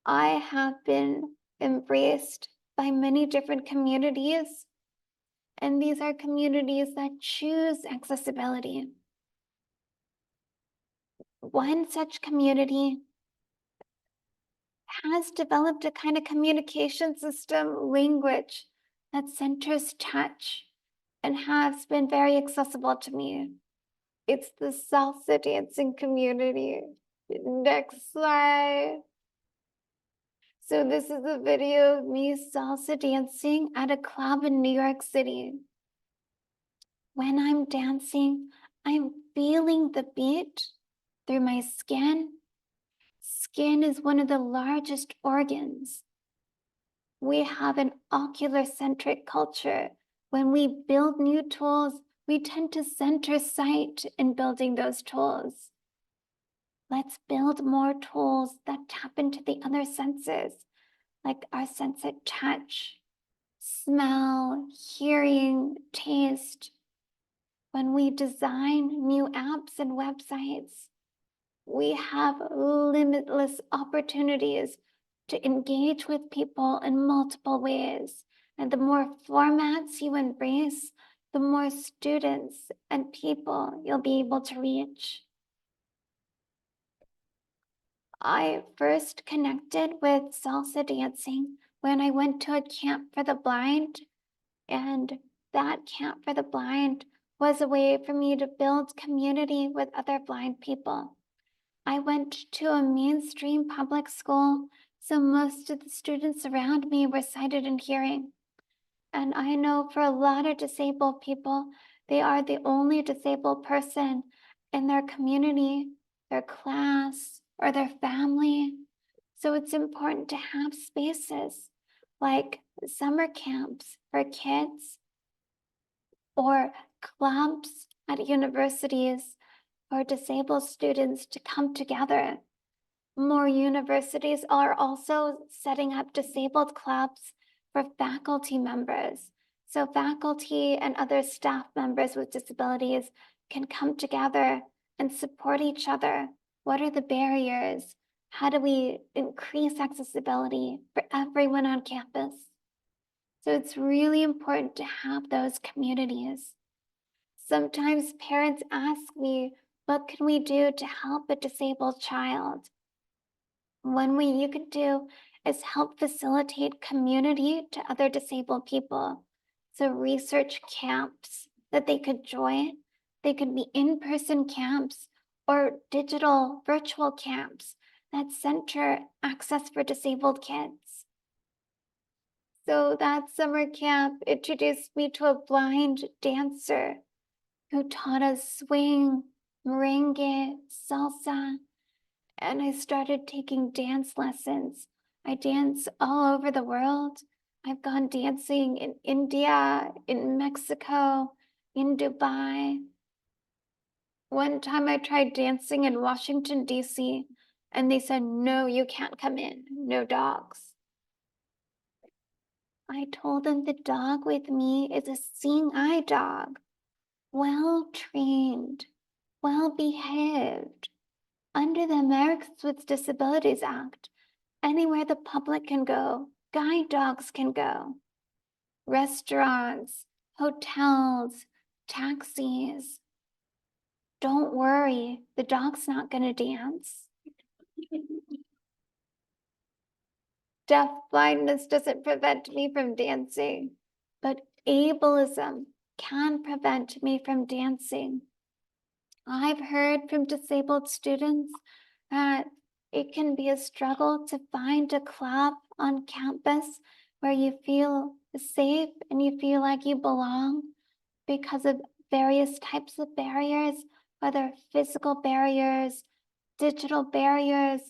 I have been embraced by many different communities, and these are communities that choose accessibility. One such community has developed a kind of communication system, language that centers touch and has been very accessible to me. It's the salsa dancing community. Next slide. So this is a video of me salsa dancing at a club in New York City. When I'm dancing, I'm feeling the beat through my skin. Skin is one of the largest organs. We have an ocular-centric culture. When we build new tools, we tend to center sight in building those tools. Let's build more tools that tap into the other senses, like our sense of touch, smell, hearing, taste. When we design new apps and websites, we have limitless opportunities to engage with people in multiple ways. And the more formats you embrace, the more students and people you'll be able to reach. I first connected with salsa dancing when I went to a camp for the blind, and that camp for the blind was a way for me to build community with other blind people. I went to a mainstream public school, so most of the students around me were sighted and hearing. And I know for a lot of disabled people, they are the only disabled person in their community, their class, or their family. So it's important to have spaces like summer camps for kids or clubs at universities for disabled students to come together. More universities are also setting up disabled clubs for faculty members. So faculty and other staff members with disabilities can come together and support each other. What are the barriers? How do we increase accessibility for everyone on campus? So it's really important to have those communities. Sometimes parents ask me, what can we do to help a disabled child? One way you could do is help facilitate community to other disabled people. So research camps that they could join. They could be in-person camps or digital virtual camps that center access for disabled kids. So that summer camp introduced me to a blind dancer who taught us swing, merengue, salsa, and I started taking dance lessons. I dance all over the world. I've gone dancing in India, in Mexico, in Dubai. One time I tried dancing in Washington, D.C., and they said, no, you can't come in, no dogs. I told them the dog with me is a seeing eye dog, well trained, well behaved. Under the Americans with Disabilities Act, anywhere the public can go, guide dogs can go. Restaurants, hotels, taxis. Don't worry, the dog's not gonna dance. Deaf blindness doesn't prevent me from dancing, but ableism can prevent me from dancing. I've heard from disabled students that it can be a struggle to find a club on campus where you feel safe and you feel like you belong because of various types of barriers, whether physical barriers, digital barriers.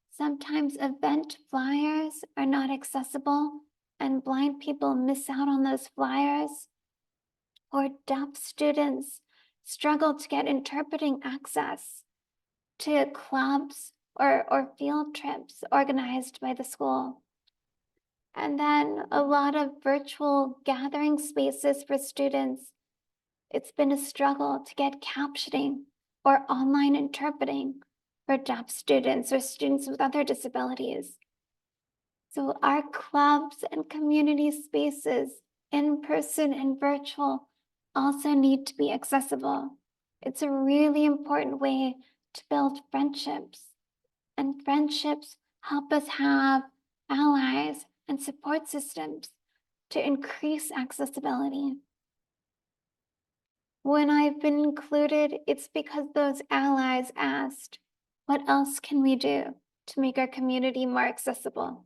Sometimes event flyers are not accessible and blind people miss out on those flyers. Or deaf students struggle to get interpreting access to clubs or field trips organized by the school. And then a lot of virtual gathering spaces for students. It's been a struggle to get captioning or online interpreting for deaf students or students with other disabilities. So our clubs and community spaces, in person and virtual, also need to be accessible. It's a really important way to build friendships, and friendships help us have allies and support systems to increase accessibility. When I've been included, it's because those allies asked, what else can we do to make our community more accessible?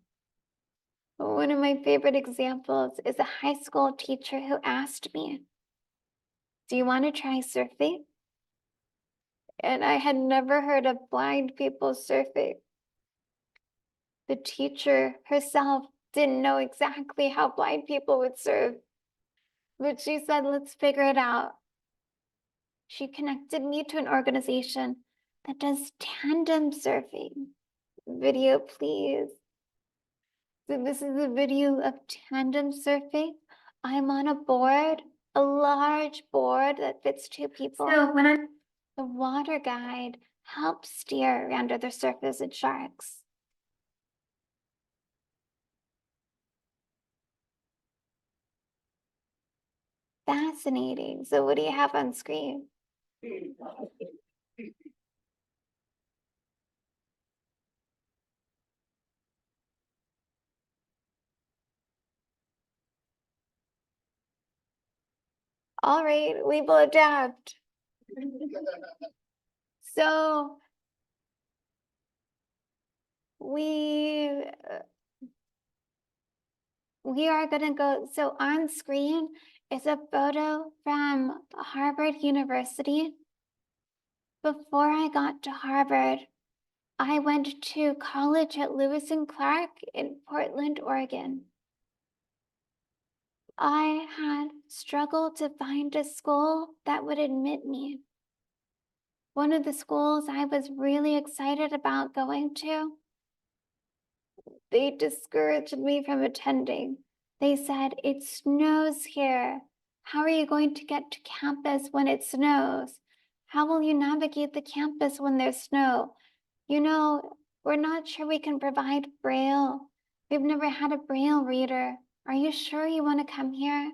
One of my favorite examples is a high school teacher who asked me, do you want to try surfing? And I had never heard of blind people surfing. The teacher herself didn't know exactly how blind people would surf, but she said, let's figure it out. She connected me to an organization that does tandem surfing. Video, please. So this is a video of tandem surfing. I'm on a board, a large board that fits two people. So when the water guide helps steer around other surfers and sharks. Fascinating. So what do you have on screen? All right, we will adapt. So we are gonna go, so on screen is a photo from Harvard University. Before I got to Harvard, I went to college at Lewis and Clark in Portland, Oregon. I had struggled to find a school that would admit me. One of the schools I was really excited about going to, they discouraged me from attending. They said, it snows here. How are you going to get to campus when it snows? How will you navigate the campus when there's snow? You know, we're not sure we can provide Braille. We've never had a Braille reader. Are you sure you want to come here?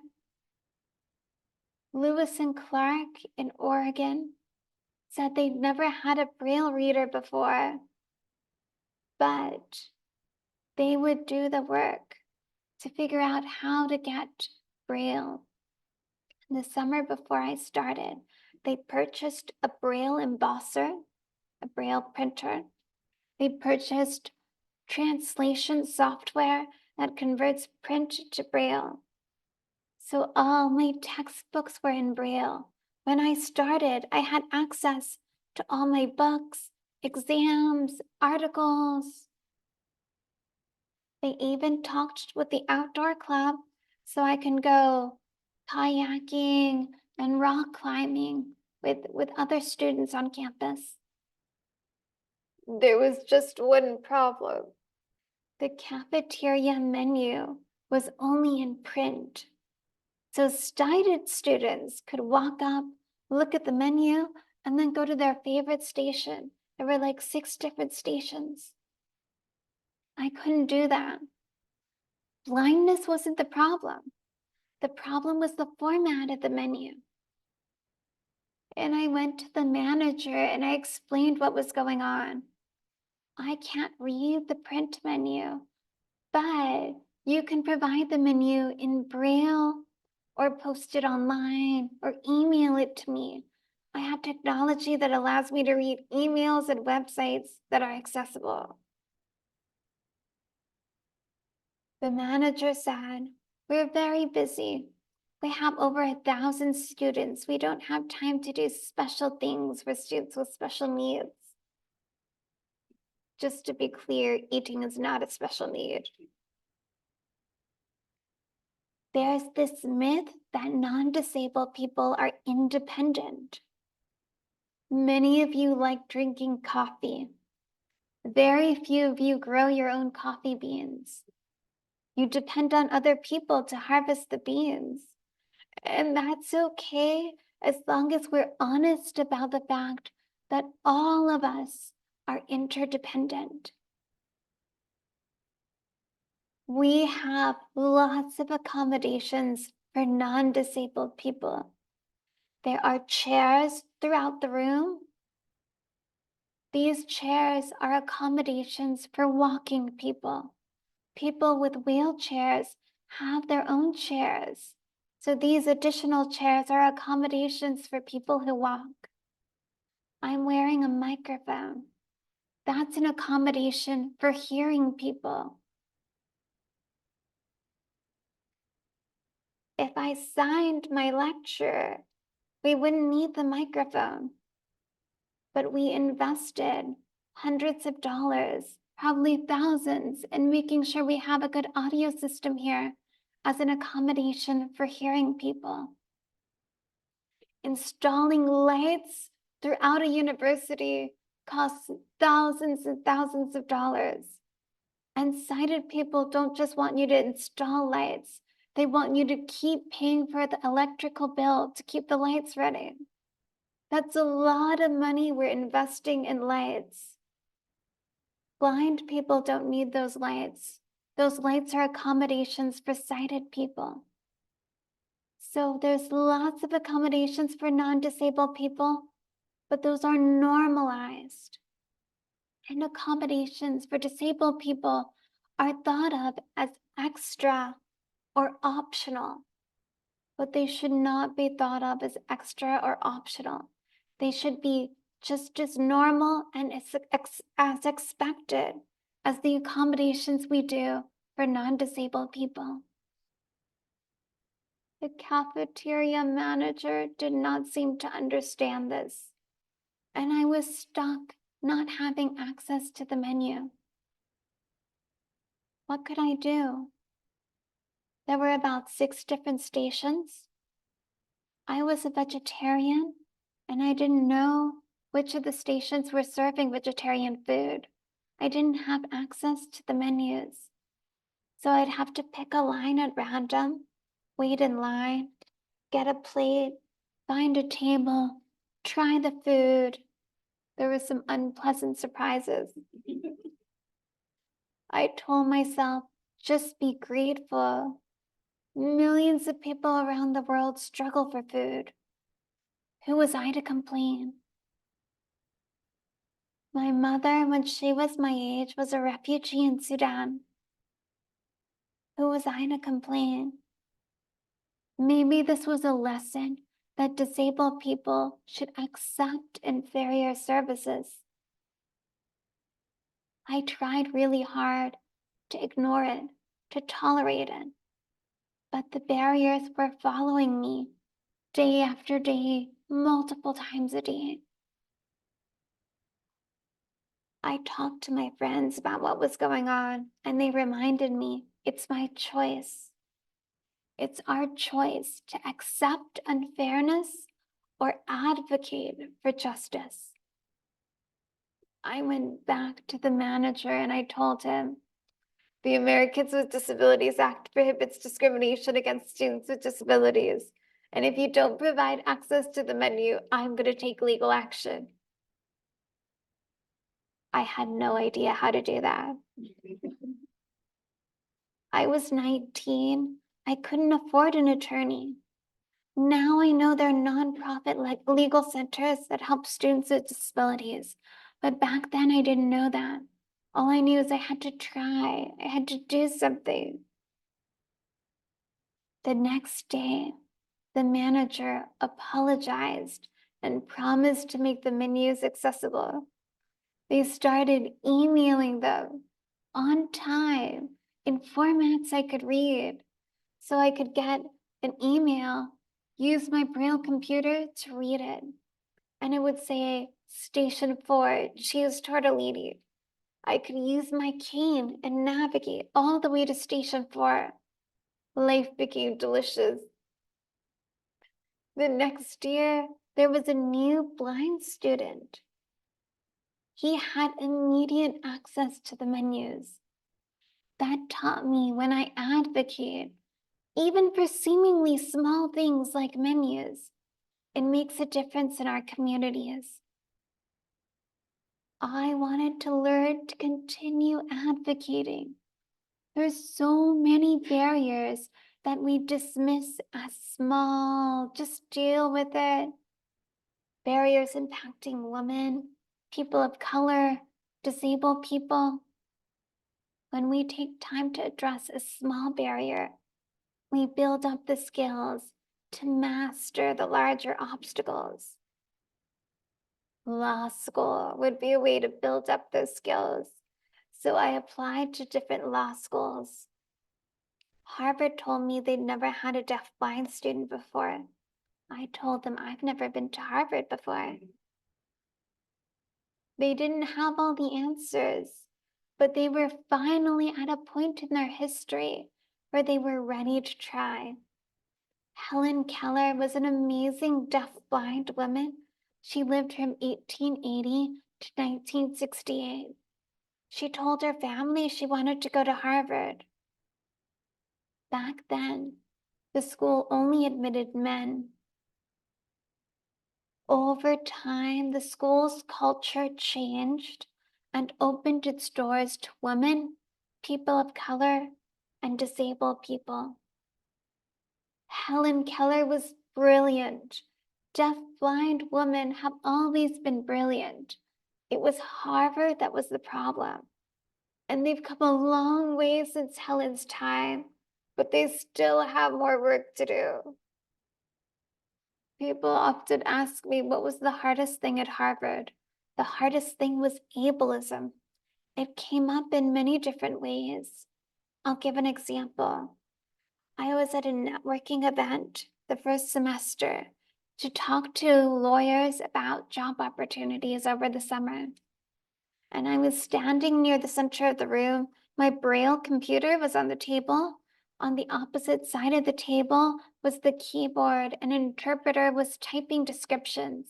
Lewis and Clark in Oregon said they'd never had a Braille reader before, but they would do the work to figure out how to get Braille. In the summer before I started, they purchased a Braille embosser, a Braille printer. They purchased translation software that converts print to Braille. So all my textbooks were in Braille. When I started, I had access to all my books exams, articles. They even talked with the outdoor club so I can go kayaking and rock climbing with other students on campus. There was just one problem. The cafeteria menu was only in print. So sighted students could walk up, look at the menu, and then go to their favorite station. There were like 6 different stations. I couldn't do that. Blindness wasn't the problem. The problem was the format of the menu. And I went to the manager and I explained what was going on. I can't read the print menu, but you can provide the menu in Braille or post it online or email it to me. I have technology that allows me to read emails and websites that are accessible. The manager said, "We're very busy. We have over 1,000 students. We don't have time to do special things for students with special needs." Just to be clear, eating is not a special need. There's this myth that non-disabled people are independent. Many of you like drinking coffee. Very few of you grow your own coffee beans. You depend on other people to harvest the beans. And that's okay as long as we're honest about the fact that all of us are interdependent. We have lots of accommodations for non-disabled people. There are chairs throughout the room. These chairs are accommodations for walking people. People with wheelchairs have their own chairs. So these additional chairs are accommodations for people who walk. I'm wearing a microphone. That's an accommodation for hearing people. If I signed my lecture, we wouldn't need the microphone. But we invested hundreds of dollars, probably thousands, in making sure we have a good audio system here as an accommodation for hearing people. Installing lights throughout a university costs thousands and thousands of dollars. And sighted people don't just want you to install lights. They want you to keep paying for the electrical bill to keep the lights running. That's a lot of money we're investing in lights. Blind people don't need those lights. Those lights are accommodations for sighted people. So there's lots of accommodations for non-disabled people, but those are normalized. And accommodations for disabled people are thought of as extra or optional, but they should not be thought of as extra or optional. They should be just as normal and as expected as the accommodations we do for non-disabled people. The cafeteria manager did not seem to understand this, and I was stuck not having access to the menu. What could I do? There were about 6 different stations. I was a vegetarian, and I didn't know which of the stations were serving vegetarian food. I didn't have access to the menus. So I'd have to pick a line at random, wait in line, get a plate, find a table, try the food. There were some unpleasant surprises. I told myself, just be grateful. Millions of people around the world struggle for food. Who was I to complain? My mother, when she was my age, was a refugee in Sudan. Who was I to complain? Maybe this was a lesson that disabled people should accept inferior services. I tried really hard to ignore it, to tolerate it, but the barriers were following me day after day, multiple times a day. I talked to my friends about what was going on, and they reminded me it's my choice. It's our choice to accept unfairness or advocate for justice. I went back to the manager and I told him, the Americans with Disabilities Act prohibits discrimination against students with disabilities. And if you don't provide access to the menu, I'm going to take legal action. I had no idea how to do that. I was 19. I couldn't afford an attorney. Now I know there are nonprofit legal centers that help students with disabilities. But back then I didn't know that. All I knew is I had to try. I had to do something. The next day, the manager apologized and promised to make the menus accessible. They started emailing them on time in formats I could read, so I could get an email, use my Braille computer to read it. And it would say, Station 4, choose tortellini. I could use my cane and navigate all the way to Station 4. Life became delicious. The next year, there was a new blind student. He had immediate access to the menus. That taught me when I advocate, even for seemingly small things like menus, it makes a difference in our communities. I wanted to learn to continue advocating. There's so many barriers that we dismiss as small, just deal with it. Barriers impacting women, people of color, disabled people. When we take time to address a small barrier, we build up the skills to master the larger obstacles. Law school would be a way to build up those skills. So I applied to different law schools. Harvard told me they'd never had a deaf-blind student before. I told them I've never been to Harvard before. They didn't have all the answers, but they were finally at a point in their history where they were ready to try. Helen Keller was an amazing deaf-blind woman. She lived from 1880 to 1968. She told her family she wanted to go to Harvard. Back then, the school only admitted men. Over time, the school's culture changed and opened its doors to women, people of color, and disabled people. Helen Keller was brilliant. Deaf-blind women have always been brilliant. It was Harvard that was the problem. And they've come a long way since Helen's time, but they still have more work to do. People often ask me what was the hardest thing at Harvard. The hardest thing was ableism. It came up in many different ways. I'll give an example. I was at a networking event the first semester to talk to lawyers about job opportunities over the summer. And I was standing near the center of the room. My Braille computer was on the table. On the opposite side of the table was the keyboard. An interpreter was typing descriptions.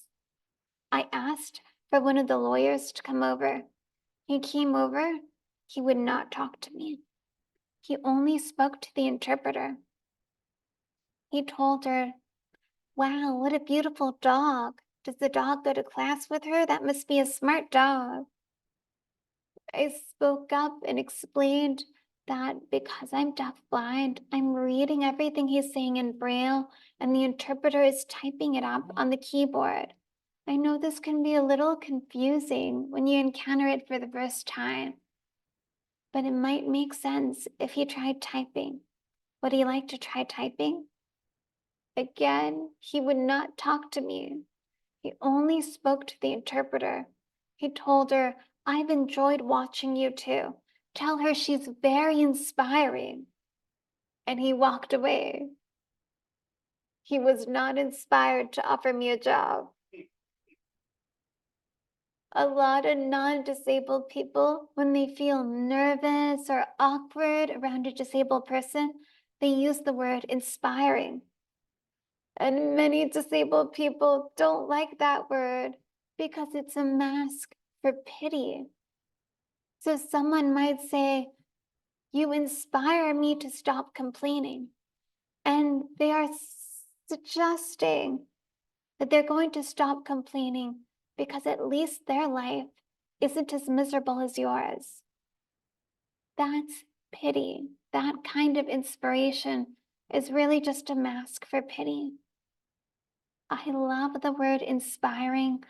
I asked for one of the lawyers to come over. He came over. He would not talk to me. He only spoke to the interpreter. He told her, "Wow, what a beautiful dog. Does the dog go to class with her? That must be a smart dog." I spoke up and explained that because I'm deaf-blind, I'm reading everything he's saying in Braille, and the interpreter is typing it up on the keyboard. I know this can be a little confusing when you encounter it for the first time, but it might make sense if you tried typing. Would he like to try typing? Again, he would not talk to me. He only spoke to the interpreter. He told her, "I've enjoyed watching you too. Tell her she's very inspiring." And he walked away. He was not inspired to offer me a job. A lot of non-disabled people, when they feel nervous or awkward around a disabled person, they use the word inspiring. And many disabled people don't like that word because it's a mask for pity. So someone might say, "You inspire me to stop complaining." And they are suggesting that they're going to stop complaining because at least their life isn't as miserable as yours. That's pity. That kind of inspiration is really just a mask for pity. I love the word inspiring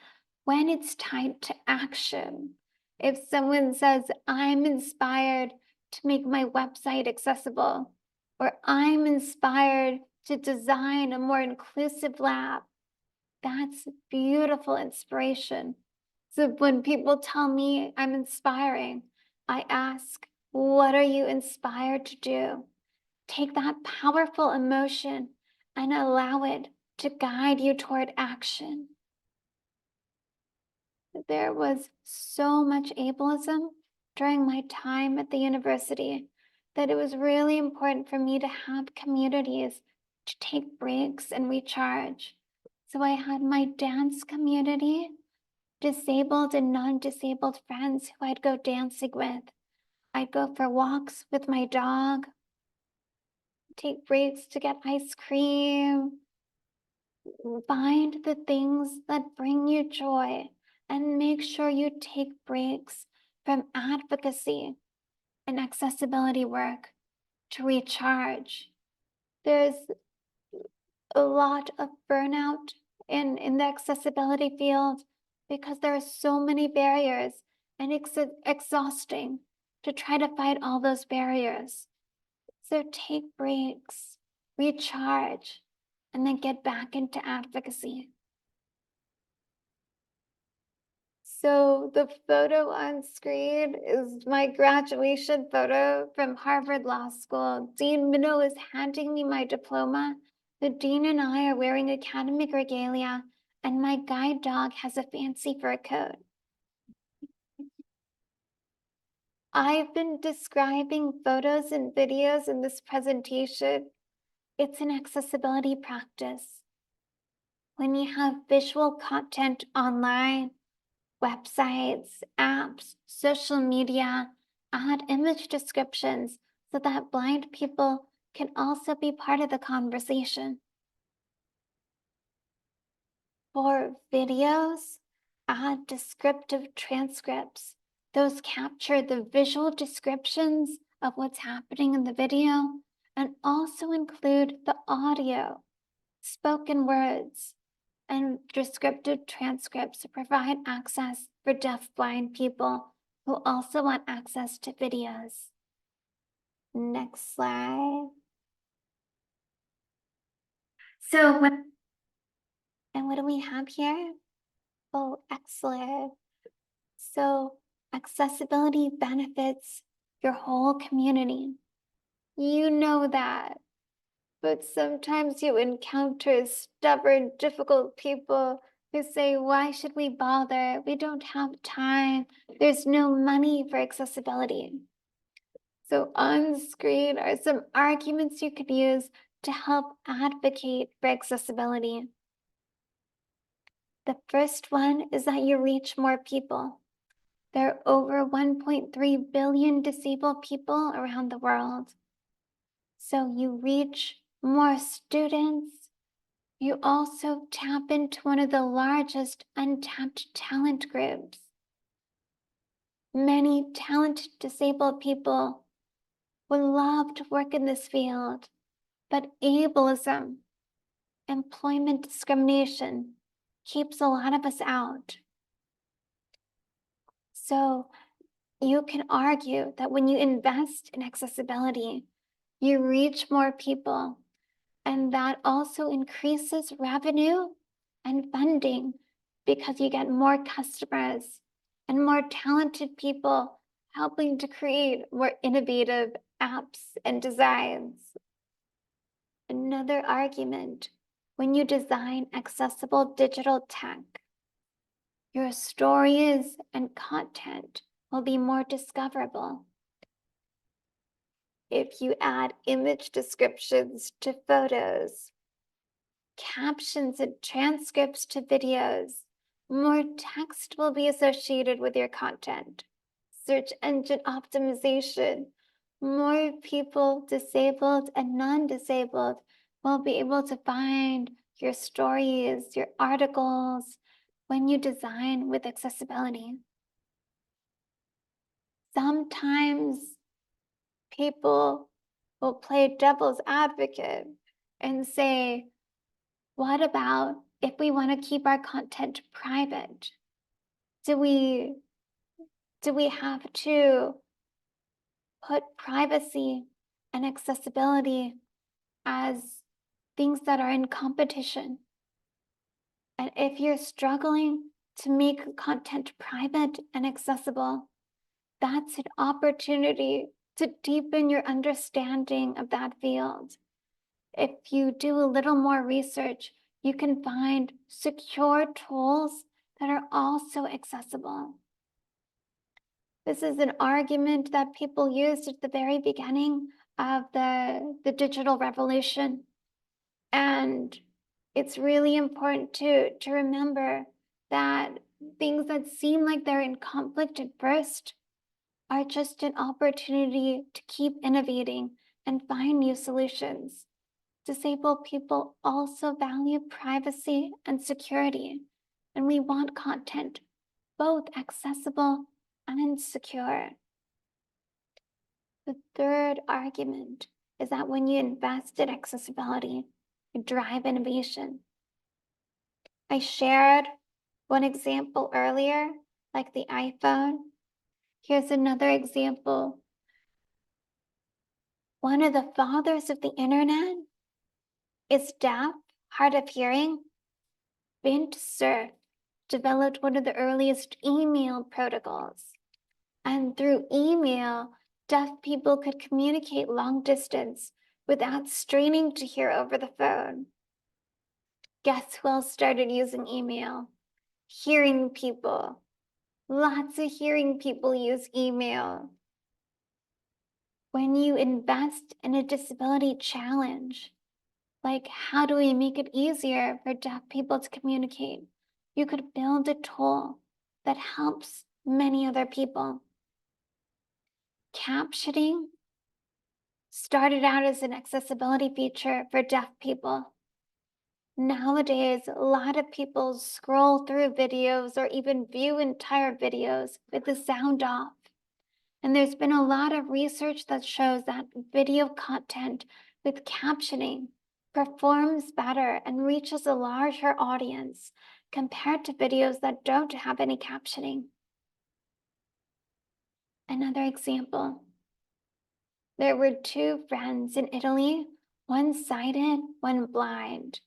when it's tied to action. If someone says, "I'm inspired to make my website accessible," or "I'm inspired to design a more inclusive lab," that's beautiful inspiration. So when people tell me I'm inspiring, I ask, what are you inspired to do? Take that powerful emotion and allow it to guide you toward action. There was so much ableism during my time at the university that it was really important for me to have communities to take breaks and recharge. So I had my dance community, disabled and non-disabled friends who I'd go dancing with. I'd go for walks with my dog, take breaks to get ice cream. Find the things that bring you joy and make sure you take breaks from advocacy and accessibility work to recharge. There's a lot of burnout in the accessibility field because there are so many barriers, and it's exhausting to try to fight all those barriers. So take breaks, recharge, and then get back into advocacy. So the photo on screen is my graduation photo from Harvard Law School. Dean Minow is handing me my diploma. The dean and I are wearing academic regalia, and my guide dog has a fancy fur coat. I've been describing photos and videos in this presentation. It's an accessibility practice. When you have visual content online, websites, apps, social media, add image descriptions so that blind people can also be part of the conversation. For videos, add descriptive transcripts. Those capture the visual descriptions of what's happening in the video and also include the audio, spoken words, and descriptive transcripts to provide access for deaf-blind people who also want access to videos. Next slide. So what do we have here? Oh, excellent. So accessibility benefits your whole community. You know that. But sometimes you encounter stubborn, difficult people who say, "Why should we bother? We don't have time. There's no money for accessibility." So on screen are some arguments you could use to help advocate for accessibility. The first one is that you reach more people. There are over 1.3 billion disabled people around the world. So you reach more students. You also tap into one of the largest untapped talent groups. Many talented disabled people would love to work in this field, but ableism, employment discrimination, keeps a lot of us out. So you can argue that when you invest in accessibility, you reach more people, and that also increases revenue and funding because you get more customers and more talented people helping to create more innovative apps and designs. Another argument, when you design accessible digital tech, your stories and content will be more discoverable. If you add image descriptions to photos, captions and transcripts to videos, more text will be associated with your content. Search engine optimization, more people, disabled and non-disabled, will be able to find your stories, your articles, when you design with accessibility. Sometimes people will play devil's advocate and say, what about if we want to keep our content private? Do we have to put privacy and accessibility as things that are in competition? And if you're struggling to make content private and accessible, that's an opportunity to deepen your understanding of that field. If you do a little more research, you can find secure tools that are also accessible. This is an argument that people used at the very beginning of the digital revolution. And it's really important to remember that things that seem like they're in conflict at first are just an opportunity to keep innovating and find new solutions. Disabled people also value privacy and security, and we want content both accessible and secure. The third argument is that when you invest in accessibility, you drive innovation. I shared one example earlier, like the iPhone. Here's another example. One of the fathers of the internet is deaf, hard of hearing. Vint Cerf developed one of the earliest email protocols. And through email, deaf people could communicate long distance without straining to hear over the phone. Guess who else started using email? Hearing people. Lots of hearing people use email. When you invest in a disability challenge, like how do we make it easier for deaf people to communicate? You could build a tool that helps many other people. Captioning started out as an accessibility feature for deaf people. Nowadays, a lot of people scroll through videos or even view entire videos with the sound off. And there's been a lot of research that shows that video content with captioning performs better and reaches a larger audience compared to videos that don't have any captioning. Another example. There were two friends in Italy, one sighted, one blind.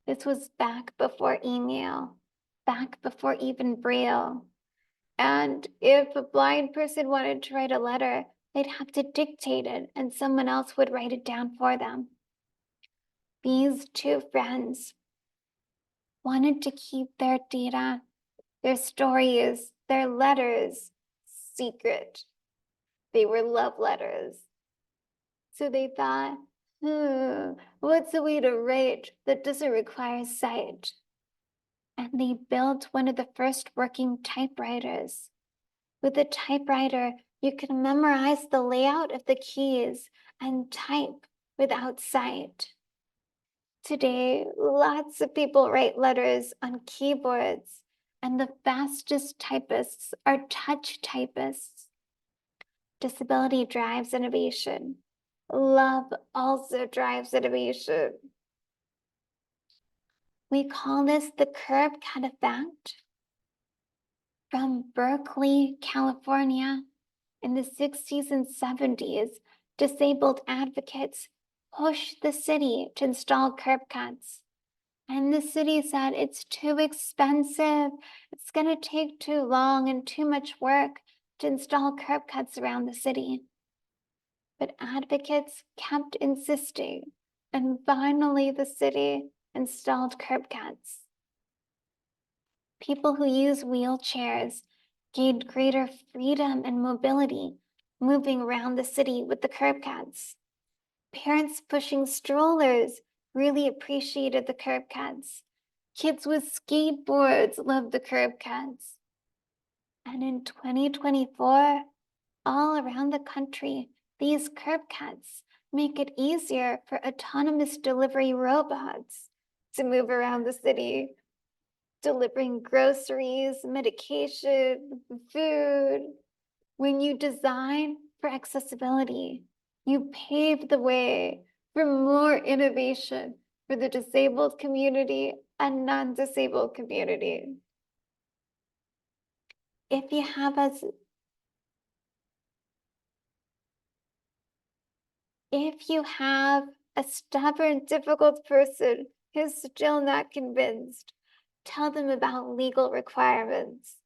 This was back before email, back before even Braille. And if a blind person wanted to write a letter, they'd have to dictate it and someone else would write it down for them. These two friends wanted to keep their data, their stories, their letters secret. They were love letters. So they thought, what's a way to write that doesn't require sight? And they built one of the first working typewriters. With a typewriter, you can memorize the layout of the keys and type without sight. Today, lots of people write letters on keyboards, and the fastest typists are touch typists. Disability drives innovation. Love also drives innovation. We call this the curb cut effect. From Berkeley, California, in the 60s and 70s, disabled advocates pushed the city to install curb cuts. And the city said it's too expensive, it's going to take too long and too much work to install curb cuts around the city. But advocates kept insisting, and finally the city installed curb cuts. People who use wheelchairs gained greater freedom and mobility, moving around the city with the curb cuts. Parents pushing strollers really appreciated the curb cuts. Kids with skateboards loved the curb cuts. And in 2024, all around the country, these curb cuts make it easier for autonomous delivery robots to move around the city, delivering groceries, medication, food. When you design for accessibility, you pave the way for more innovation for the disabled community and non-disabled community. If you have a stubborn, difficult person who's still not convinced, tell them about legal requirements.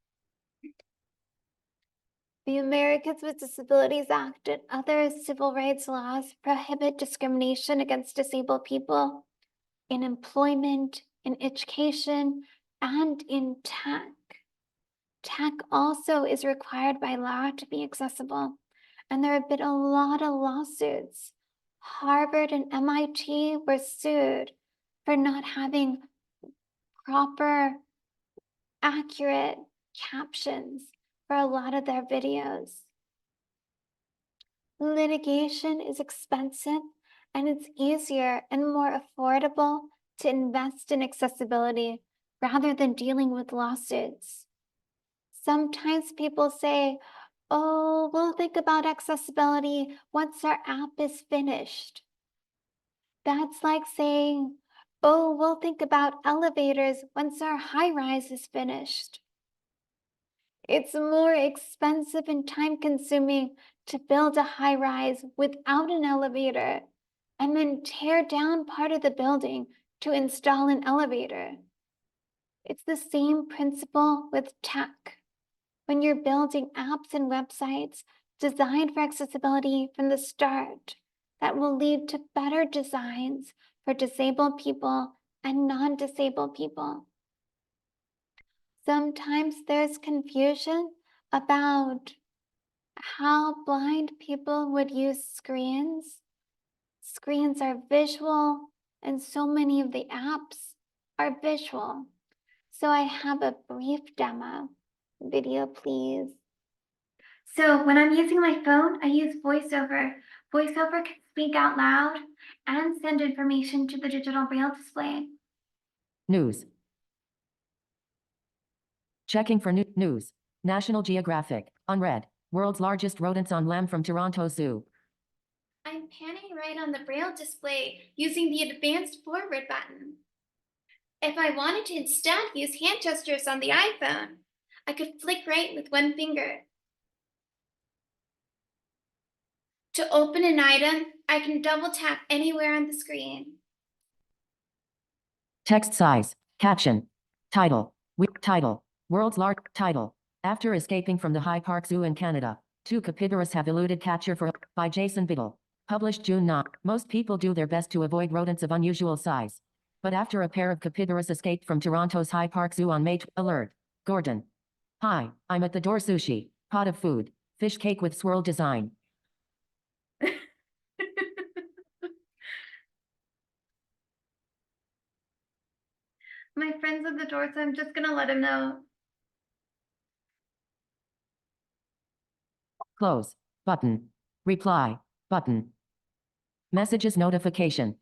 The Americans with Disabilities Act and other civil rights laws prohibit discrimination against disabled people in employment, in education, and in tech. Tech also is required by law to be accessible, and there have been a lot of lawsuits. Harvard and MIT were sued for not having proper, accurate captions for a lot of their videos. Litigation is expensive, and it's easier and more affordable to invest in accessibility rather than dealing with lawsuits. Sometimes people say, oh, we'll think about accessibility once our app is finished. That's like saying, oh, we'll think about elevators once our high-rise is finished. It's more expensive and time-consuming to build a high-rise without an elevator and then tear down part of the building to install an elevator. It's the same principle with tech. When you're building apps and websites designed for accessibility from the start, that will lead to better designs for disabled people and non-disabled people. Sometimes there's confusion about how blind people would use screens. Screens are visual, and so many of the apps are visual. So I have a brief demo. Video, please. So when I'm using my phone, I use VoiceOver. VoiceOver can speak out loud and send information to the digital braille display. News. Checking for news. National Geographic. Unread. World's largest rodents on lam from Toronto Zoo. I'm panning right on the braille display using the advanced forward button. If I wanted to instead use hand gestures on the iPhone, I could flick right with one finger. To open an item, I can double tap anywhere on the screen. Text size. Caption. Title. Title. World's large title. After escaping from the High Park Zoo in Canada, 2 capybaras have eluded capture by Jason Biddle. Published June 9. Most people do their best to avoid rodents of unusual size. But after a pair of capybaras escaped from Toronto's High Park Zoo on May alert. Gordon. Hi, I'm at the door sushi. Pot of food. Fish cake with swirl design. My friend's at the door, so I'm just gonna let him know. Close. Button. Reply. Button. Messages notification.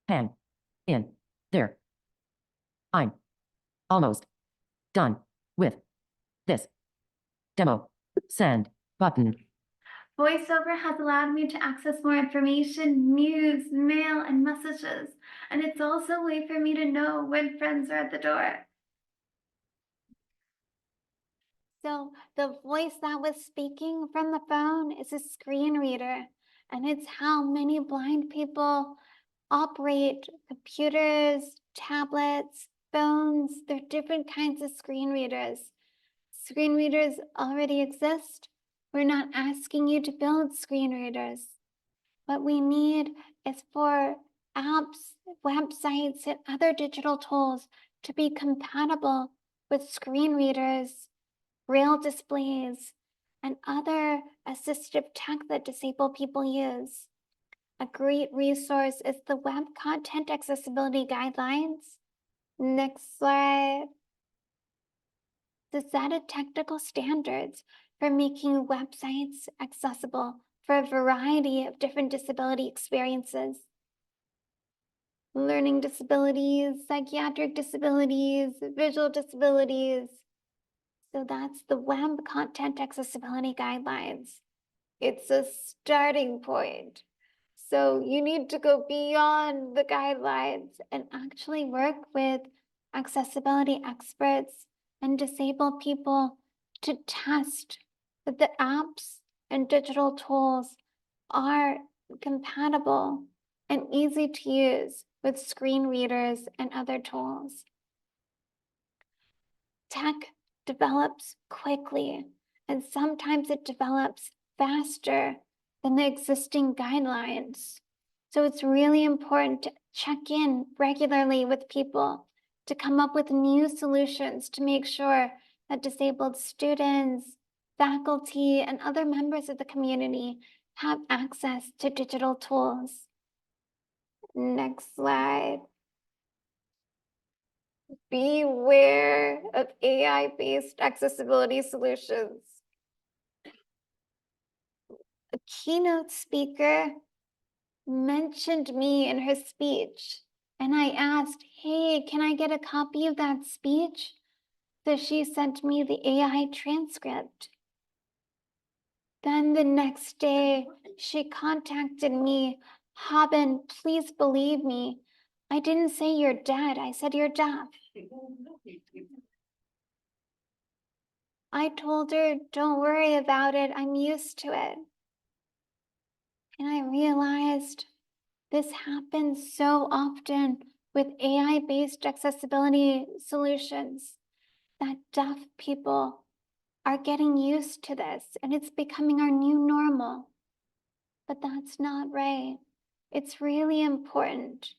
Hang. In. There. I'm almost done with this demo. Send button. VoiceOver has allowed me to access more information, news, mail, and messages, and it's also a way for me to know when friends are at the door. So the voice that was speaking from the phone is a screen reader, and it's how many blind people operate computers, tablets, phones. There are different kinds of screen readers. Screen readers already exist. We're not asking you to build screen readers. What we need is for apps, websites, and other digital tools to be compatible with screen readers, braille displays, and other assistive tech that disabled people use. A great resource is the Web Content Accessibility Guidelines. Next slide. The set of technical standards for making websites accessible for a variety of different disability experiences. Learning disabilities, psychiatric disabilities, visual disabilities. So that's the Web Content Accessibility Guidelines. It's a starting point. So you need to go beyond the guidelines and actually work with accessibility experts and disabled people to test that the apps and digital tools are compatible and easy to use with screen readers and other tools. Tech develops quickly, and sometimes it develops faster than the existing guidelines. So it's really important to check in regularly with people to come up with new solutions to make sure that disabled students, faculty, and other members of the community have access to digital tools. Next slide. Beware of AI-based accessibility solutions. A keynote speaker mentioned me in her speech, and I asked, hey, can I get a copy of that speech? So she sent me the AI transcript. Then the next day, she contacted me, Haben, please believe me. I didn't say you're dead, I said you're deaf. I told her, don't worry about it, I'm used to it. And I realized this happens so often with AI-based accessibility solutions that deaf people are getting used to this and it's becoming our new normal. But that's not right. It's really important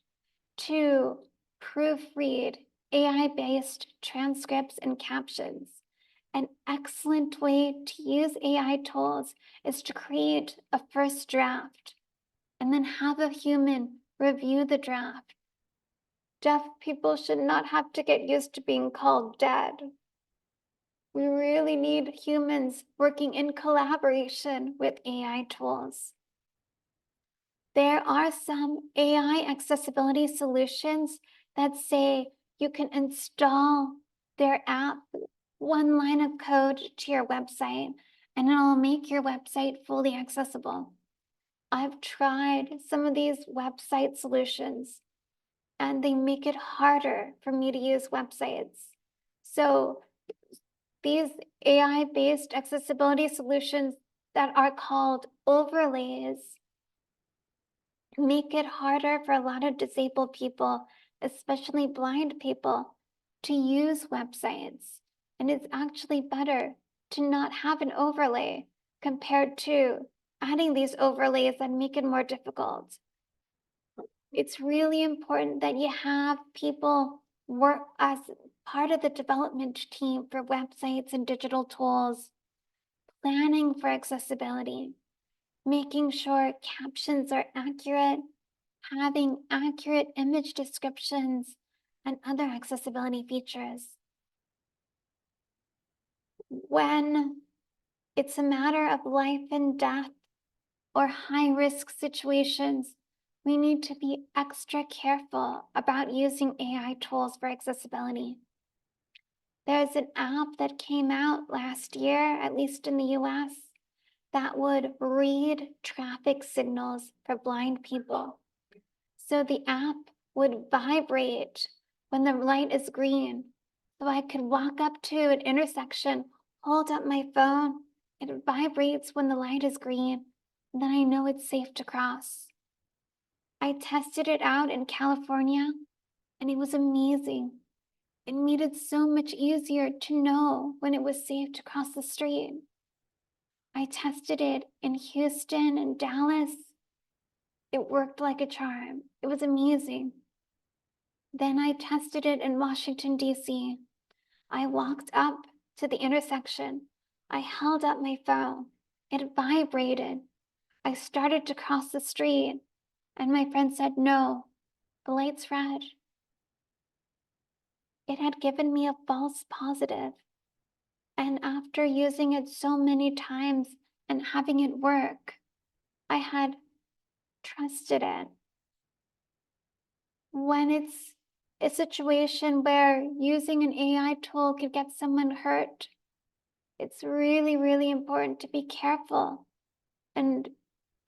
to proofread AI-based transcripts and captions. An excellent way to use AI tools is to create a first draft and then have a human review the draft. Deaf people should not have to get used to being called dead. We really need humans working in collaboration with AI tools. There are some AI accessibility solutions that say you can install their app, one line of code to your website, and it'll make your website fully accessible. I've tried some of these website solutions and they make it harder for me to use websites. So these AI-based accessibility solutions that are called overlays make it harder for a lot of disabled people, especially blind people, to use websites. And it's actually better to not have an overlay compared to adding these overlays that make it more difficult. It's really important that you have people work as part of the development team for websites and digital tools, planning for accessibility, making sure captions are accurate, having accurate image descriptions, and other accessibility features. When it's a matter of life and death or high-risk situations, we need to be extra careful about using AI tools for accessibility. There's an app that came out last year, at least in the US, that would read traffic signals for blind people. So the app would vibrate when the light is green. So I could walk up to an intersection, hold up my phone, it vibrates when the light is green, and then I know it's safe to cross. I tested it out in California, and it was amazing. It made it so much easier to know when it was safe to cross the street. I tested it in Houston and Dallas, It worked like a charm. It was amazing. Then I tested it in Washington, D.C. I walked up to the intersection. I held up my phone. It vibrated. I started to cross the street, and my friend said, "No, the light's red." It had given me a false positive. And after using it so many times and having it work, I had trusted it. When it's a situation where using an AI tool could get someone hurt, it's really, really important to be careful and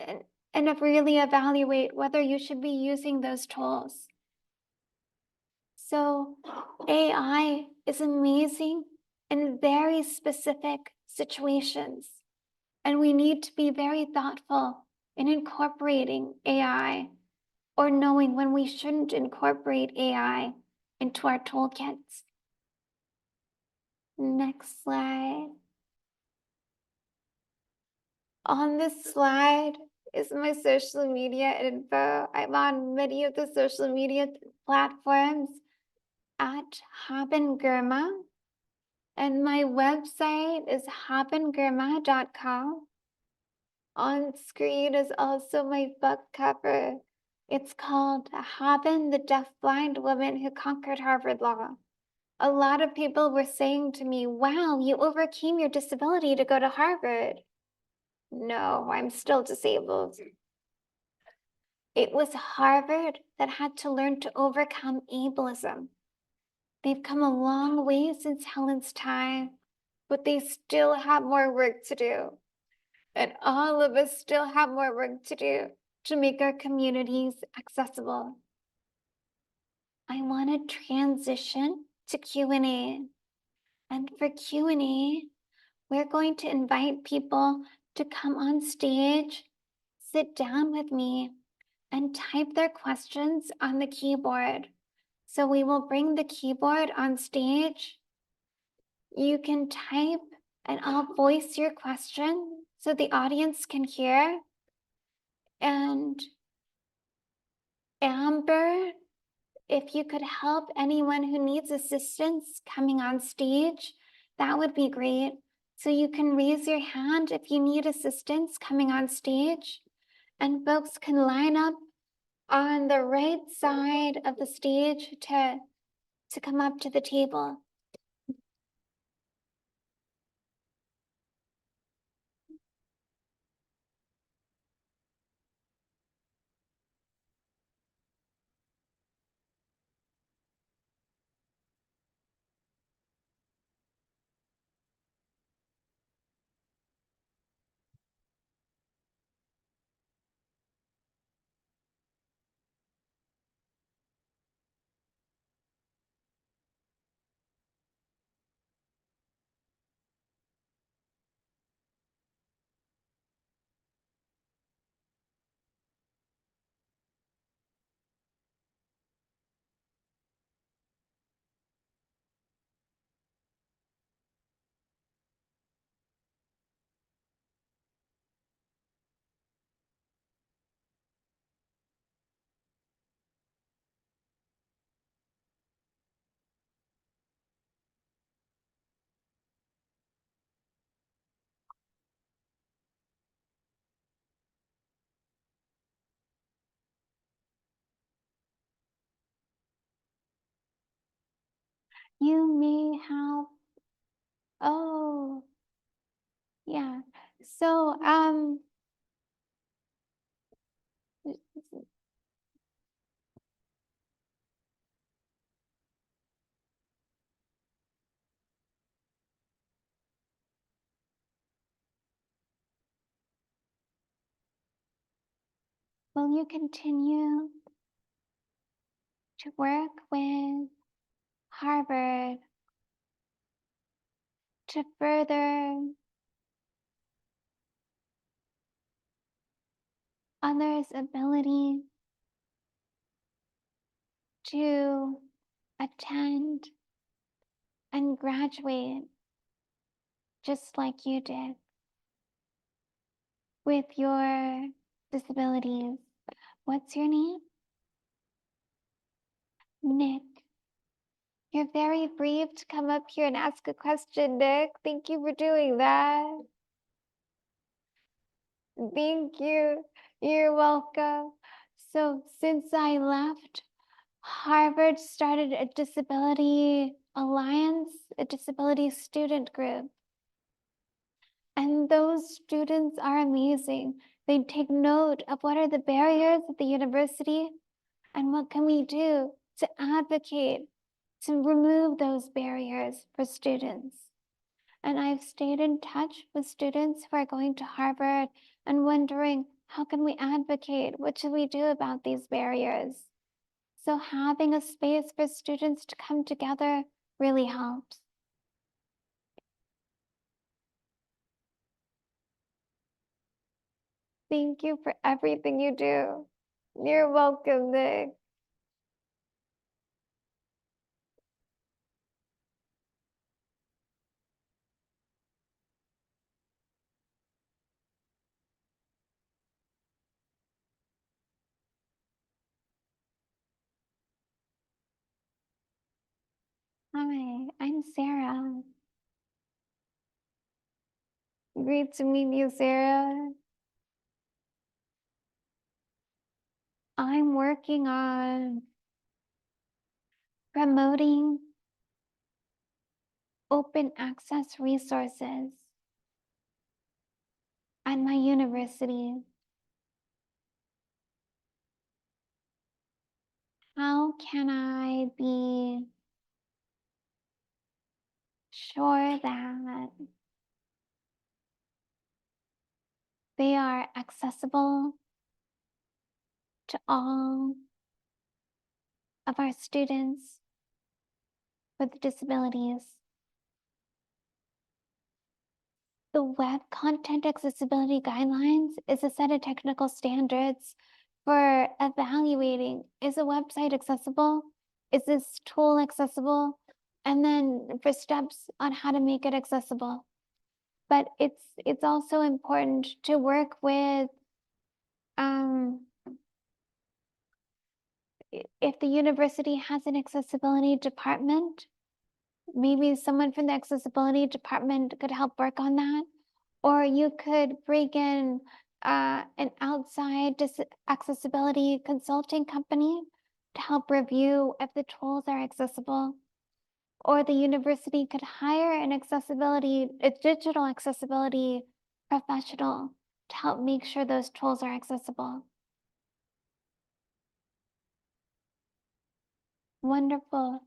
and, and really evaluate whether you should be using those tools. So AI is amazing in very specific situations, and we need to be very thoughtful in incorporating AI or knowing when we shouldn't incorporate AI into our toolkits. Next slide. On this slide is my social media info. I'm on many of the social media platforms at Haben Girma, and my website is habengirma.com. On screen is also my book cover. It's called Haben, the Deafblind Woman Who Conquered Harvard Law. A lot of people were saying to me, "Wow, you overcame your disability to go to Harvard." No, I'm still disabled. It was Harvard that had to learn to overcome ableism. They've come a long way since Helen's time, but they still have more work to do. And all of us still have more work to do to make our communities accessible. I want to transition to Q&A. And for Q&A, we're going to invite people to come on stage, sit down with me, and type their questions on the keyboard. So we will bring the keyboard on stage. You can type and I'll voice your question so the audience can hear. And Amber, if you could help anyone who needs assistance coming on stage, that would be great. So you can raise your hand if you need assistance coming on stage, and folks can line up on the right side of the stage to come up to the table. You may have, oh, yeah. So, will you continue to work with Harvard to further others' ability to attend and graduate just like you did with your disabilities? What's your name? Nick. You're very brave to come up here and ask a question, Nick. Thank you for doing that. Thank you. You're welcome. So since I left, Harvard started a disability alliance, a disability student group. And those students are amazing. They take note of what are the barriers at the university and what can we do to advocate to remove those barriers for students. And I've stayed in touch with students who are going to Harvard and wondering, how can we advocate? What should we do about these barriers? So having a space for students to come together really helps. Thank you for everything you do. You're welcome, Nick. Hi, I'm Sarah. Great to meet you, Sarah. I'm working on promoting open access resources at my university. How can I be sure that they are accessible to all of our students with disabilities? The Web Content Accessibility Guidelines is a set of technical standards for evaluating, is a website accessible? Is this tool accessible? And then for steps on how to make it accessible. But it's also important to work with if the university has an accessibility department, maybe someone from the accessibility department could help work on that. Or you could bring in an outside accessibility consulting company to help review if the tools are accessible. Or the university could hire a digital accessibility professional to help make sure those tools are accessible. Wonderful.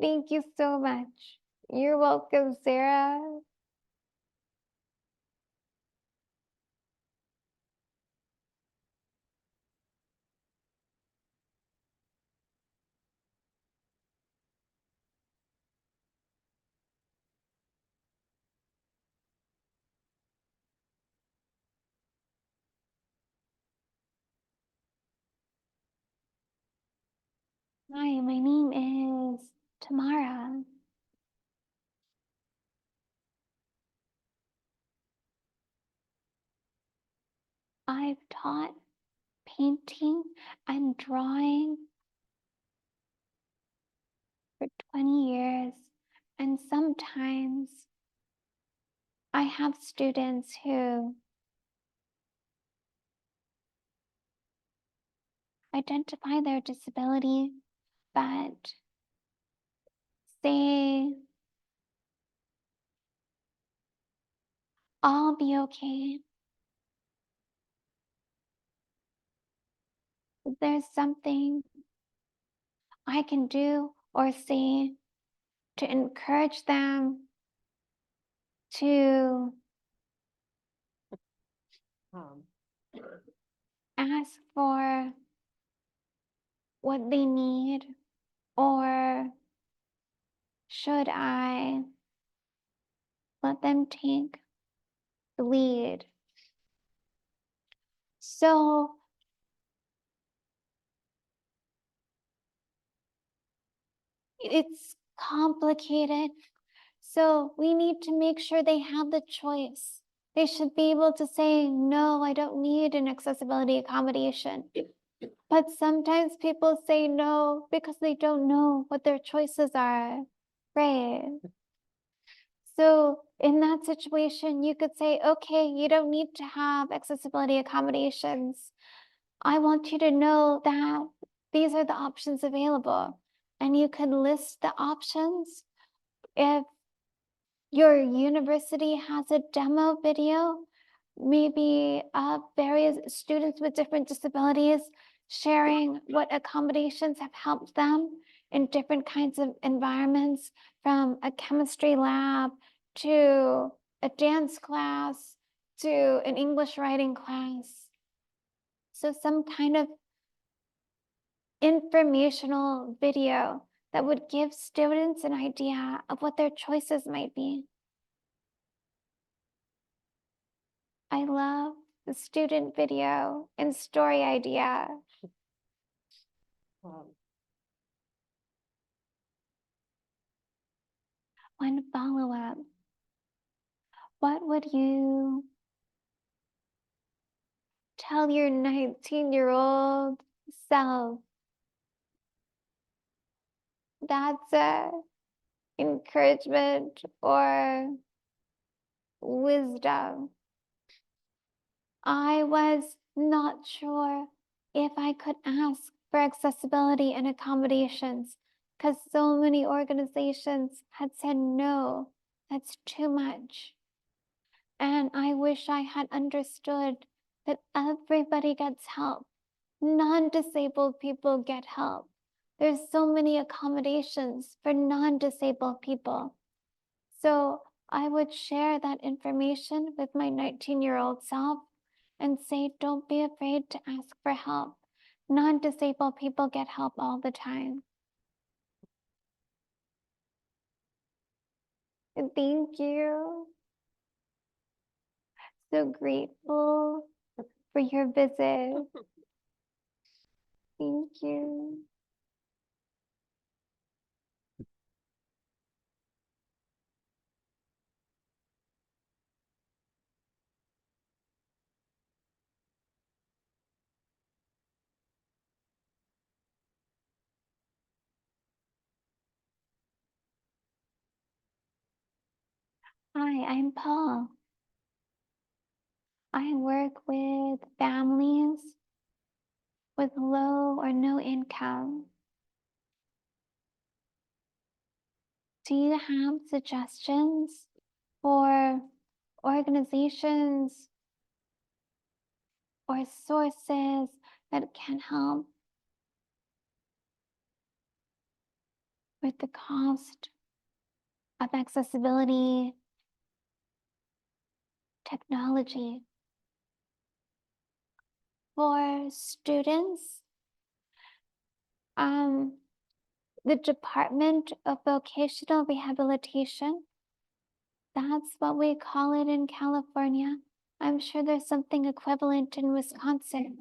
Thank you so much. You're welcome, Sarah. Hi, my name is Tamara. I've taught painting and drawing for 20 years, and sometimes I have students who identify their disability, but say, I'll be okay. There's something I can do or say to encourage them to ask for what they need, or should I let them take the lead? So it's complicated. So we need to make sure they have the choice. They should be able to say, no, I don't need an accessibility accommodation. But sometimes people say no because they don't know what their choices are, right? So in that situation, you could say, okay, you don't need to have accessibility accommodations. I want you to know that these are the options available. And you could list the options. If your university has a demo video, maybe various students with different disabilities sharing what accommodations have helped them in different kinds of environments, from a chemistry lab to a dance class to an English writing class. So some kind of informational video that would give students an idea of what their choices might be. I love the student video and story idea. One follow-up. What would you tell your 19-year-old self? That's a encouragement or wisdom. I was not sure if I could ask for accessibility and accommodations because so many organizations had said no, that's too much. And I wish I had understood that everybody gets help. Non-disabled people get help. There's so many accommodations for non-disabled people. So I would share that information with my 19-year-old self and say, don't be afraid to ask for help. Non-disabled people get help all the time. And thank you. So grateful for your visit. Thank you. Hi, I'm Paul. I work with families with low or no income. Do you have suggestions for organizations or sources that can help with the cost of accessibility technology? For students, the Department of Vocational Rehabilitation, that's what we call it in California. I'm sure there's something equivalent in Wisconsin.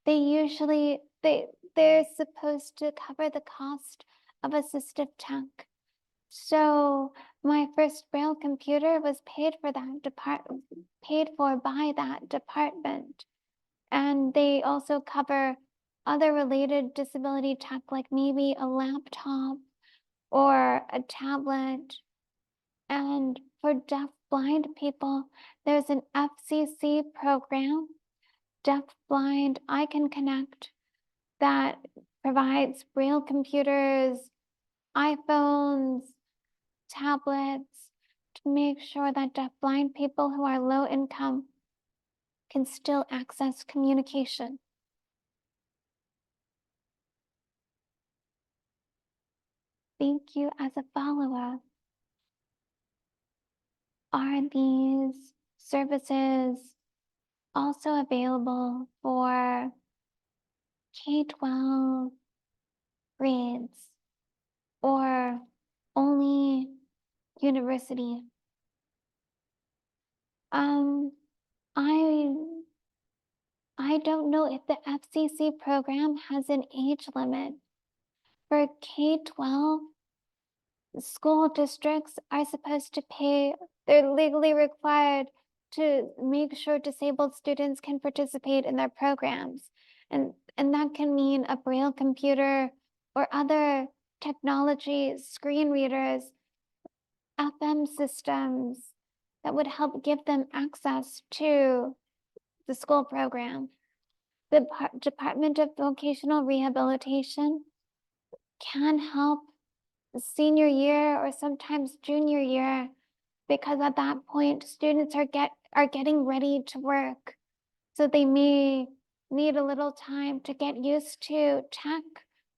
They usually, they're supposed to cover the cost of assistive tech. So my first Braille computer was paid for by that department. And they also cover other related disability tech, like maybe a laptop or a tablet. And for deaf blind people, there's an FCC program, Deaf Blind I Can Connect, that provides Braille computers, iPhones, tablets, to make sure that deaf blind people who are low income can still access communication. Thank you. As a follow-up, are these services also available for K-12 grades or only university? I don't know if the FCC program has an age limit. For K-12, school districts are supposed to pay, they're legally required to make sure disabled students can participate in their programs. And And that can mean a Braille computer or other technology, screen readers, FM systems that would help give them access to the school program. The Department of Vocational Rehabilitation can help the senior year or sometimes junior year, because at that point students are getting ready to work. So they may need a little time to get used to tech,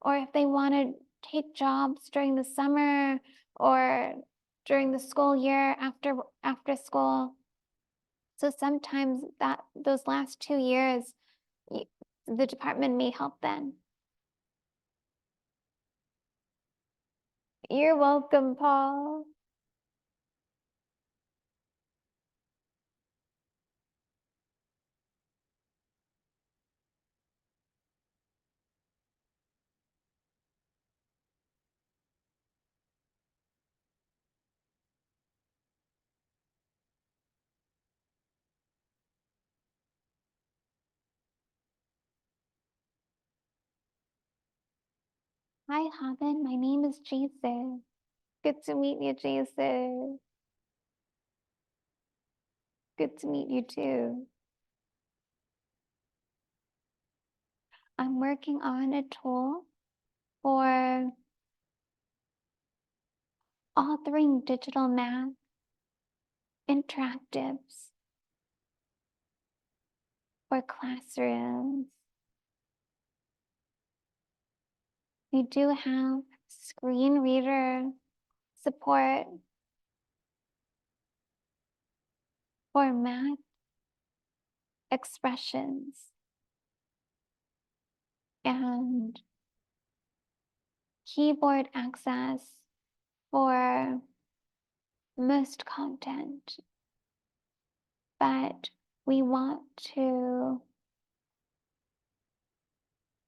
or if they want to take jobs during the summer or during the school year after school. So sometimes those last 2 years, the department may help then. You're welcome, Paul. Hi, Haben. My name is Jason. Good to meet you, Jason. Good to meet you too. I'm working on a tool for authoring digital math interactives for classrooms. We do have screen reader support for math expressions and keyboard access for most content, but we want to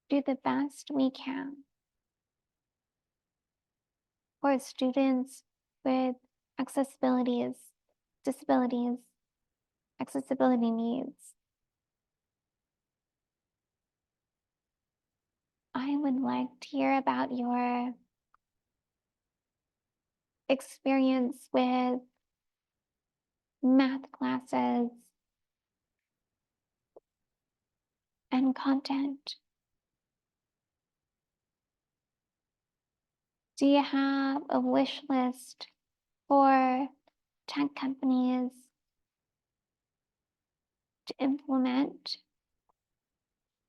do the best we can for students with disabilities, accessibility needs. I would like to hear about your experience with math classes and content. Do you have a wish list for tech companies to implement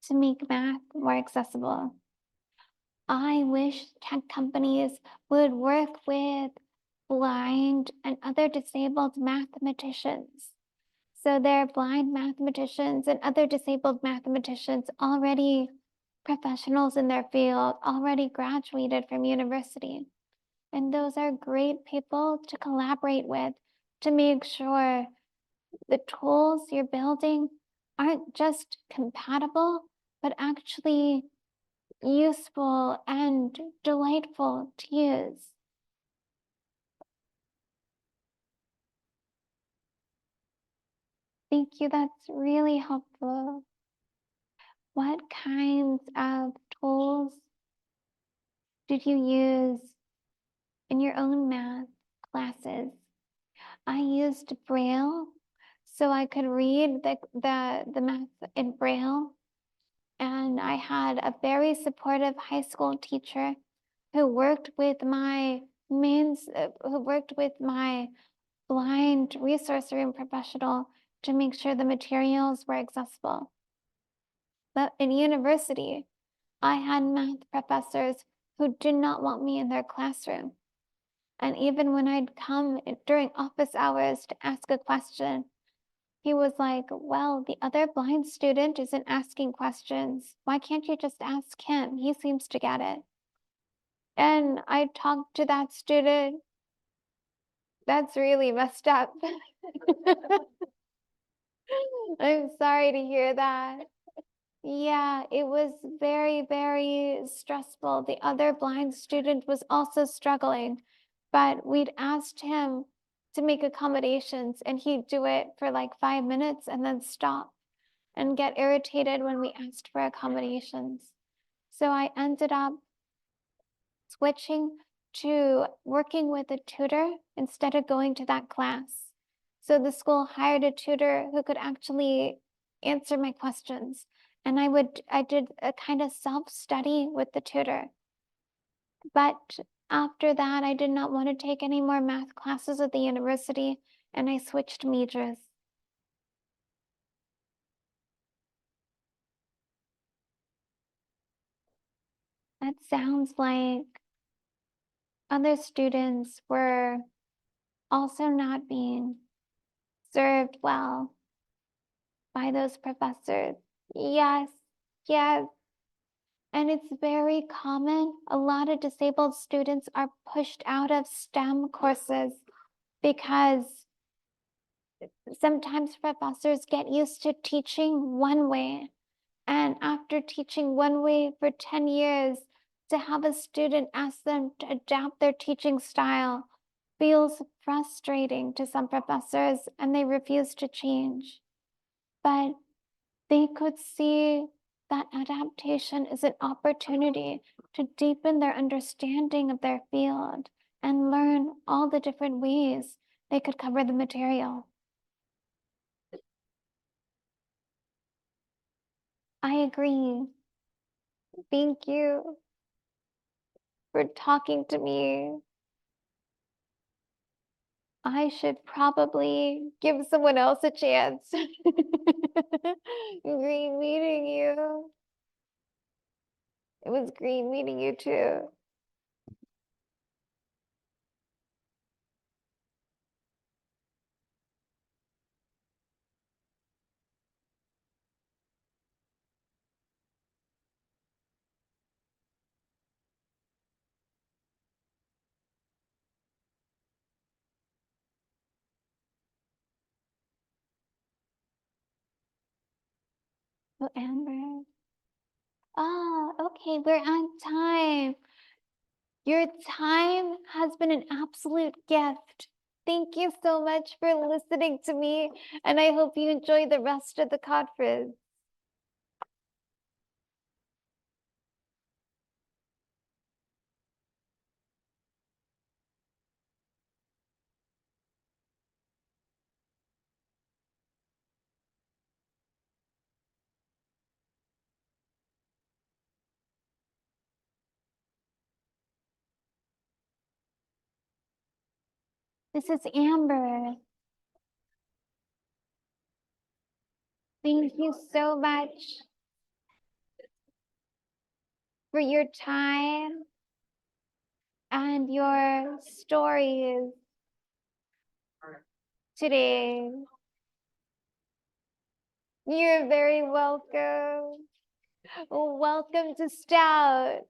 to make math more accessible? I wish tech companies would work with blind and other disabled mathematicians. So there are blind mathematicians and other disabled mathematicians already professionals in their field, already graduated from university. And those are great people to collaborate with to make sure the tools you're building aren't just compatible, but actually useful and delightful to use. Thank you, that's really helpful. What kinds of tools did you use in your own math classes? I used Braille so I could read the math in Braille. And I had a very supportive high school teacher who worked with my blind resource room professional to make sure the materials were accessible. But in university, I had math professors who did not want me in their classroom. And even when I'd come during office hours to ask a question, he was like, well, the other blind student isn't asking questions. Why can't you just ask him? He seems to get it. And I talked to that student. That's really messed up. I'm sorry to hear that. Yeah, it was very, very stressful. The other blind student was also struggling, but we'd asked him to make accommodations and he'd do it for like 5 minutes and then stop. and get irritated when we asked for accommodations. So I ended up switching to working with a tutor instead of going to that class. So the school hired a tutor who could actually answer my questions. And I did a kind of self-study with the tutor. But after that, I did not want to take any more math classes at the university, and I switched majors. That sounds like other students were also not being served well by those professors. Yes, yes. And it's very common. A lot of disabled students are pushed out of STEM courses because sometimes professors get used to teaching one way. And after teaching one way for 10 years, to have a student ask them to adapt their teaching style feels frustrating to some professors, and they refuse to change. But they could see that adaptation is an opportunity to deepen their understanding of their field and learn all the different ways they could cover the material. I agree. Thank you for talking to me. I should probably give someone else a chance. Great meeting you. It was great meeting you too. Oh, Amber. Ah, okay, we're on time. Your time has been an absolute gift. Thank you so much for listening to me, and I hope you enjoy the rest of the conference. This is Amber. Thank you so much for your time and your stories today. You're very welcome. Welcome to Stout.